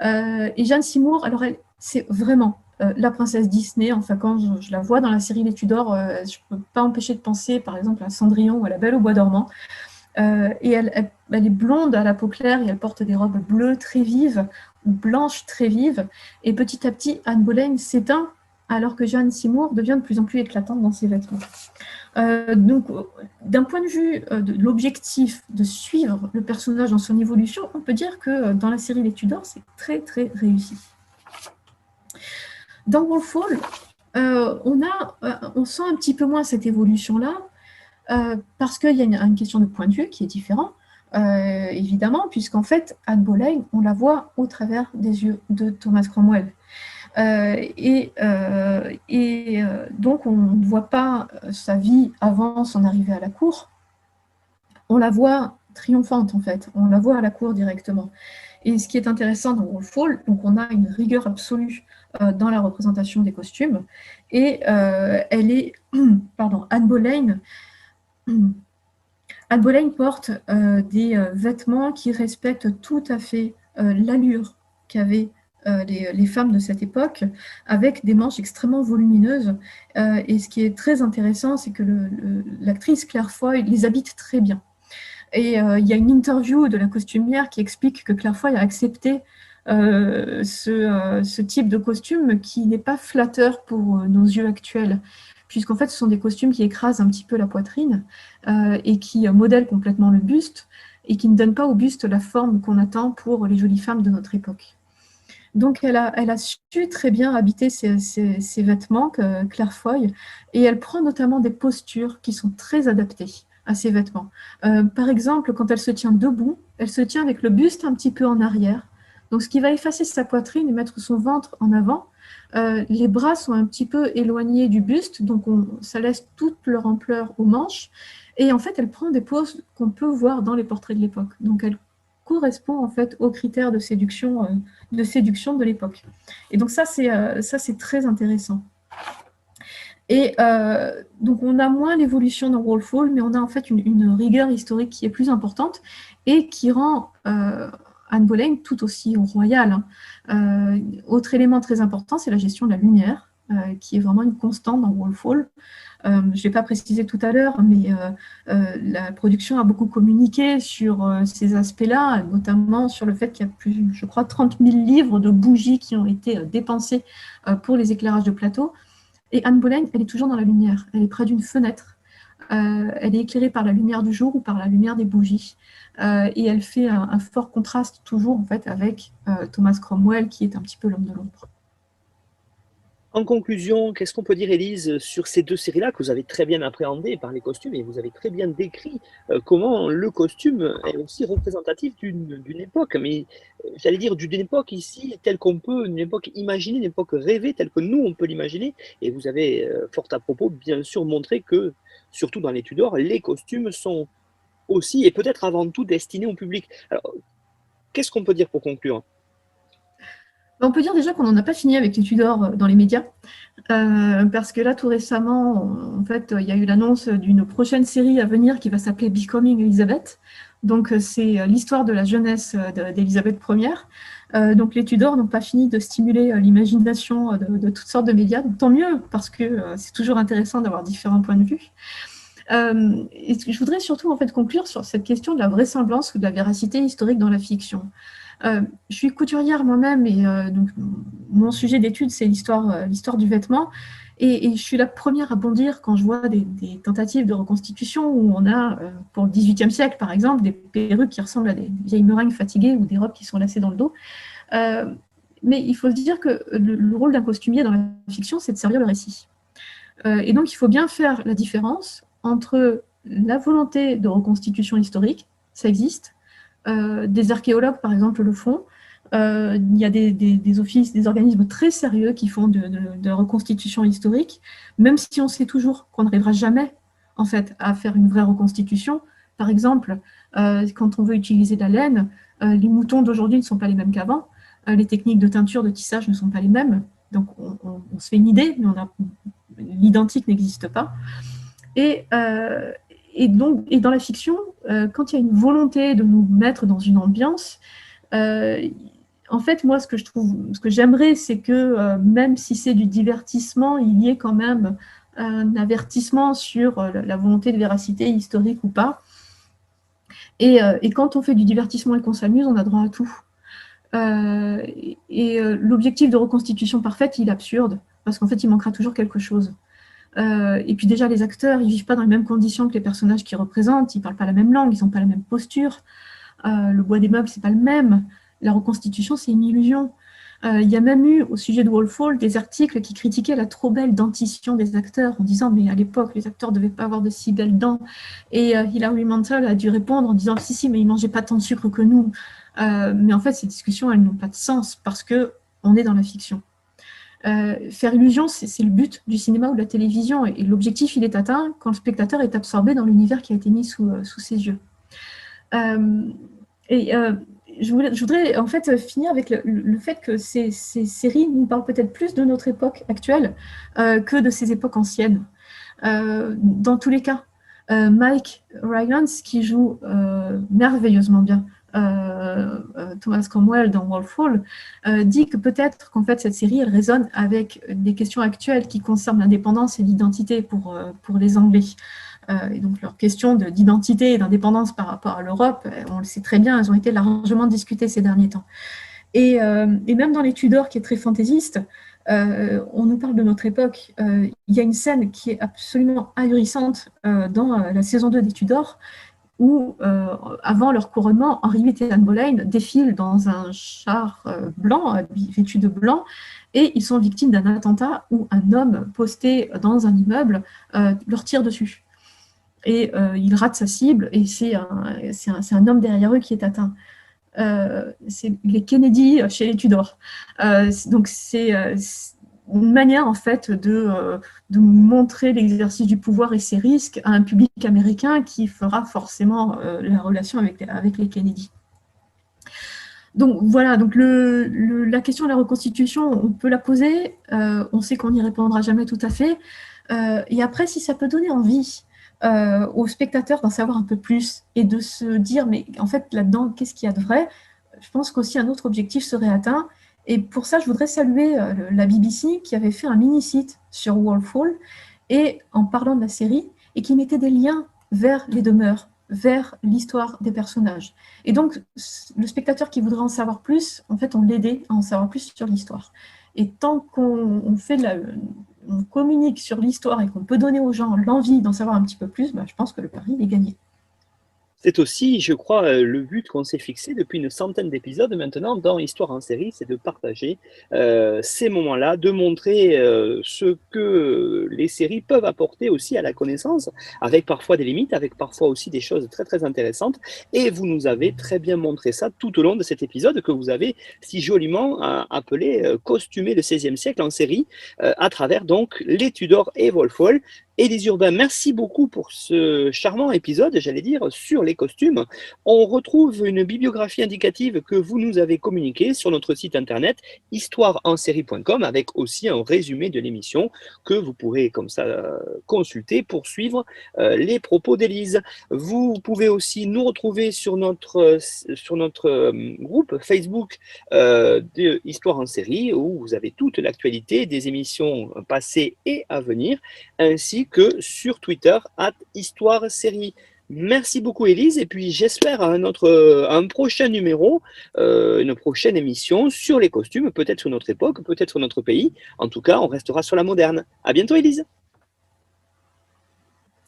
Et Jeanne Seymour, alors c'est vraiment la princesse Disney. Enfin, quand je la vois dans la série Les Tudors, je ne peux pas empêcher de penser, par exemple, à Cendrillon ou à La Belle au bois dormant. Et elle est blonde à la peau claire et elle porte des robes bleues très vives ou blanches très vives. Et petit à petit, Anne Boleyn s'éteint alors que Jeanne Seymour devient de plus en plus éclatante dans ses vêtements. Donc, d'un point de vue de l'objectif de suivre le personnage dans son évolution, on peut dire que dans la série Les Tudors, c'est très très réussi. Dans Wolf Hall, on sent un petit peu moins cette évolution-là, parce qu'il y a une question de point de vue qui est différent, évidemment, puisqu'en fait, Anne Boleyn, on la voit au travers des yeux de Thomas Cromwell. Donc, on ne voit pas sa vie avant son arrivée à la cour. On la voit triomphante, en fait. On la voit à la cour directement. Et ce qui est intéressant dans Wolf Hall, donc on a une rigueur absolue dans la représentation des costumes. Et Anne Boleyn porte des vêtements qui respectent tout à fait l'allure qu'avaient les femmes de cette époque, avec des manches extrêmement volumineuses. Et ce qui est très intéressant, c'est que l'actrice Claire Foy les habite très bien. Et il y a une interview de la costumière qui explique que Claire Foy a accepté ce type de costume qui n'est pas flatteur pour nos yeux actuels, puisqu'en fait, ce sont des costumes qui écrasent un petit peu la poitrine et qui modèlent complètement le buste et qui ne donnent pas au buste la forme qu'on attend pour les jolies femmes de notre époque. Donc, elle a su très bien habiter ces vêtements, Claire Foy, et elle prend notamment des postures qui sont très adaptées à ces vêtements. Par exemple, quand elle se tient debout, elle se tient avec le buste un petit peu en arrière, donc ce qui va effacer sa poitrine et mettre son ventre en avant. Les bras sont un petit peu éloignés du buste, donc ça laisse toute leur ampleur aux manches, et en fait, elle prend des poses qu'on peut voir dans les portraits de l'époque. Donc, elle correspond en fait aux critères de séduction de l'époque. Et donc ça, c'est très intéressant. Et donc, on a moins l'évolution dans Wolf Hall, mais on a en fait une rigueur historique qui est plus importante et qui rend Anne Boleyn tout aussi royale. Autre élément très important, c'est la gestion de la lumière, qui est vraiment une constante dans Wolf Hall. Je ne l'ai pas précisé tout à l'heure, mais la production a beaucoup communiqué sur ces aspects-là, notamment sur le fait qu'il y a plus, je crois, 30 000 livres de bougies qui ont été dépensés pour les éclairages de plateau. Et Anne Boleyn, elle est toujours dans la lumière. Elle est près d'une fenêtre. Elle est éclairée par la lumière du jour ou par la lumière des bougies. Et elle fait un fort contraste toujours en fait, avec Thomas Cromwell, qui est un petit peu l'homme de l'ombre. En conclusion, qu'est-ce qu'on peut dire, Élise, sur ces 2 séries-là que vous avez très bien appréhendées par les costumes et vous avez très bien décrit comment le costume est aussi représentatif d'une époque, mais j'allais dire d'une époque ici telle qu'on peut, une époque imaginée, une époque rêvée telle que nous on peut l'imaginer, et vous avez fort à propos bien sûr montré que, surtout dans les Tudors, les costumes sont aussi et peut-être avant tout destinée au public. Alors, qu'est-ce qu'on peut dire pour conclure? On peut dire déjà qu'on n'en a pas fini avec les Tudors dans les médias, parce que là, tout récemment, en fait, il y a eu l'annonce d'une prochaine série à venir qui va s'appeler Becoming Elizabeth. Donc, c'est l'histoire de la jeunesse d'Élisabeth Ier. Donc, les Tudors n'ont pas fini de stimuler l'imagination de toutes sortes de médias. Donc, tant mieux, parce que c'est toujours intéressant d'avoir différents points de vue. Et je voudrais surtout en fait conclure sur cette question de la vraisemblance ou de la véracité historique dans la fiction. Je suis couturière moi-même et donc mon sujet d'étude c'est l'histoire du vêtement et je suis la première à bondir quand je vois des tentatives de reconstitution où on a pour le XVIIIe siècle par exemple des perruques qui ressemblent à des vieilles meringues fatiguées ou des robes qui sont lacées dans le dos. Mais il faut se dire que le rôle d'un costumier dans la fiction c'est de servir le récit. Et donc il faut bien faire la différence entre la volonté de reconstitution historique, ça existe, des archéologues, par exemple, le font. Il y a des offices, des organismes très sérieux qui font de reconstitution historique, même si on sait toujours qu'on n'arrivera jamais, en fait, à faire une vraie reconstitution. Par exemple, quand on veut utiliser de la laine, les moutons d'aujourd'hui ne sont pas les mêmes qu'avant. Les techniques de teinture, de tissage ne sont pas les mêmes. Donc, on se fait une idée, mais l'identique n'existe pas. Et dans la fiction, quand il y a une volonté de nous mettre dans une ambiance, en fait, moi, ce que j'aimerais, c'est que même si c'est du divertissement, il y ait quand même un avertissement sur la volonté de véracité historique ou pas. Et quand on fait du divertissement et qu'on s'amuse, on a droit à tout. L'objectif de reconstitution parfaite, il est absurde, parce qu'en fait, il manquera toujours quelque chose. Et puis déjà, les acteurs, ils ne vivent pas dans les mêmes conditions que les personnages qu'ils représentent, ils ne parlent pas la même langue, ils n'ont pas la même posture, le bois des meubles, ce n'est pas le même. La reconstitution, c'est une illusion. Il y a même eu, au sujet de Wolf Hall, des articles qui critiquaient la trop belle dentition des acteurs, en disant, mais à l'époque, les acteurs ne devaient pas avoir de si belles dents. Et Hilary Mantel a dû répondre en disant, si, mais ils ne mangeaient pas tant de sucre que nous. Mais en fait, ces discussions, elles n'ont pas de sens, parce qu'on est dans la fiction. Faire illusion, c'est le but du cinéma ou de la télévision, et l'objectif, il est atteint quand le spectateur est absorbé dans l'univers qui a été mis sous ses yeux. Je voudrais en fait finir avec le fait que ces séries nous parlent peut-être plus de notre époque actuelle que de ces époques anciennes. Dans tous les cas, Mike Rylance, qui joue merveilleusement bien Thomas Cromwell dans Wolf Hall, dit que peut-être qu'en fait cette série elle résonne avec des questions actuelles qui concernent l'indépendance et l'identité pour les Anglais. Et donc leurs questions d'identité et d'indépendance par rapport à l'Europe, on le sait très bien, elles ont été largement discutées ces derniers temps. Et même dans les Tudors, qui est très fantaisiste, on nous parle de notre époque. Il y a une scène qui est absolument ahurissante dans la saison 2 des Tudors, où, avant leur couronnement, Henry VIII et Anne Boleyn défilent dans un char blanc, vêtu de blanc, et ils sont victimes d'un attentat où un homme posté dans un immeuble leur tire dessus. Et il rate sa cible, et c'est un homme derrière eux qui est atteint. C'est les Kennedy chez les Tudors. Donc c'est une manière en fait de montrer l'exercice du pouvoir et ses risques à un public américain qui fera forcément la relation avec les Kennedy. Donc voilà, donc la question de la reconstitution, on peut la poser, on sait qu'on n'y répondra jamais tout à fait, et après si ça peut donner envie aux spectateurs d'en savoir un peu plus et de se dire mais en fait là-dedans qu'est-ce qu'il y a de vrai, je pense qu'aussi un autre objectif serait atteint. Et pour ça, je voudrais saluer la BBC qui avait fait un mini-site sur Wolf Hall et en parlant de la série et qui mettait des liens vers les demeures, vers l'histoire des personnages. Et donc, le spectateur qui voudrait en savoir plus, en fait, on l'aidait à en savoir plus sur l'histoire. Et tant qu'on communique sur l'histoire et qu'on peut donner aux gens l'envie d'en savoir un petit peu plus, je pense que le pari est gagné. C'est aussi, je crois, le but qu'on s'est fixé depuis une centaine d'épisodes maintenant dans Histoire en série, c'est de partager ces moments-là, de montrer ce que les séries peuvent apporter aussi à la connaissance, avec parfois des limites, avec parfois aussi des choses très très intéressantes. Et vous nous avez très bien montré ça tout au long de cet épisode que vous avez si joliment appelé Costumé le XVIe siècle en série, à travers donc les Tudors et Wolf Hall. Élise Urbain, merci beaucoup pour ce charmant épisode, j'allais dire, sur les costumes. On retrouve une bibliographie indicative que vous nous avez communiquée sur notre site internet histoireensérie.com avec aussi un résumé de l'émission que vous pourrez comme ça consulter pour suivre les propos d'Élise. Vous pouvez aussi nous retrouver sur notre groupe Facebook de Histoire en série où vous avez toute l'actualité des émissions passées et à venir, ainsi que sur Twitter @HistoireSérie. Merci beaucoup Élise, et puis j'espère à un prochain numéro, une prochaine émission sur les costumes, peut-être sur notre époque, peut-être sur notre pays. En tout cas, on restera sur la moderne. À bientôt Élise.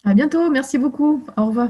À bientôt, merci beaucoup. Au revoir.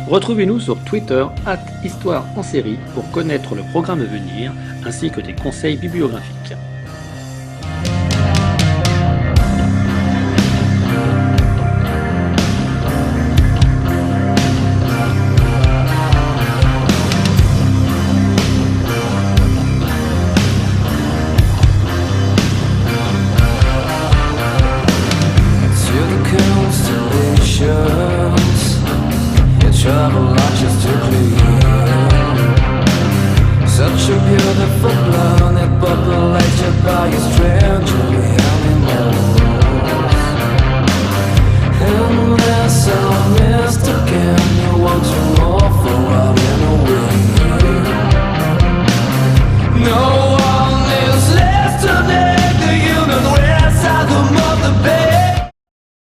Retrouvez-nous sur Twitter @Histoire en série pour connaître le programme à venir ainsi que des conseils bibliographiques. Travel just to clear. Such a beautiful planet populated by a stranger.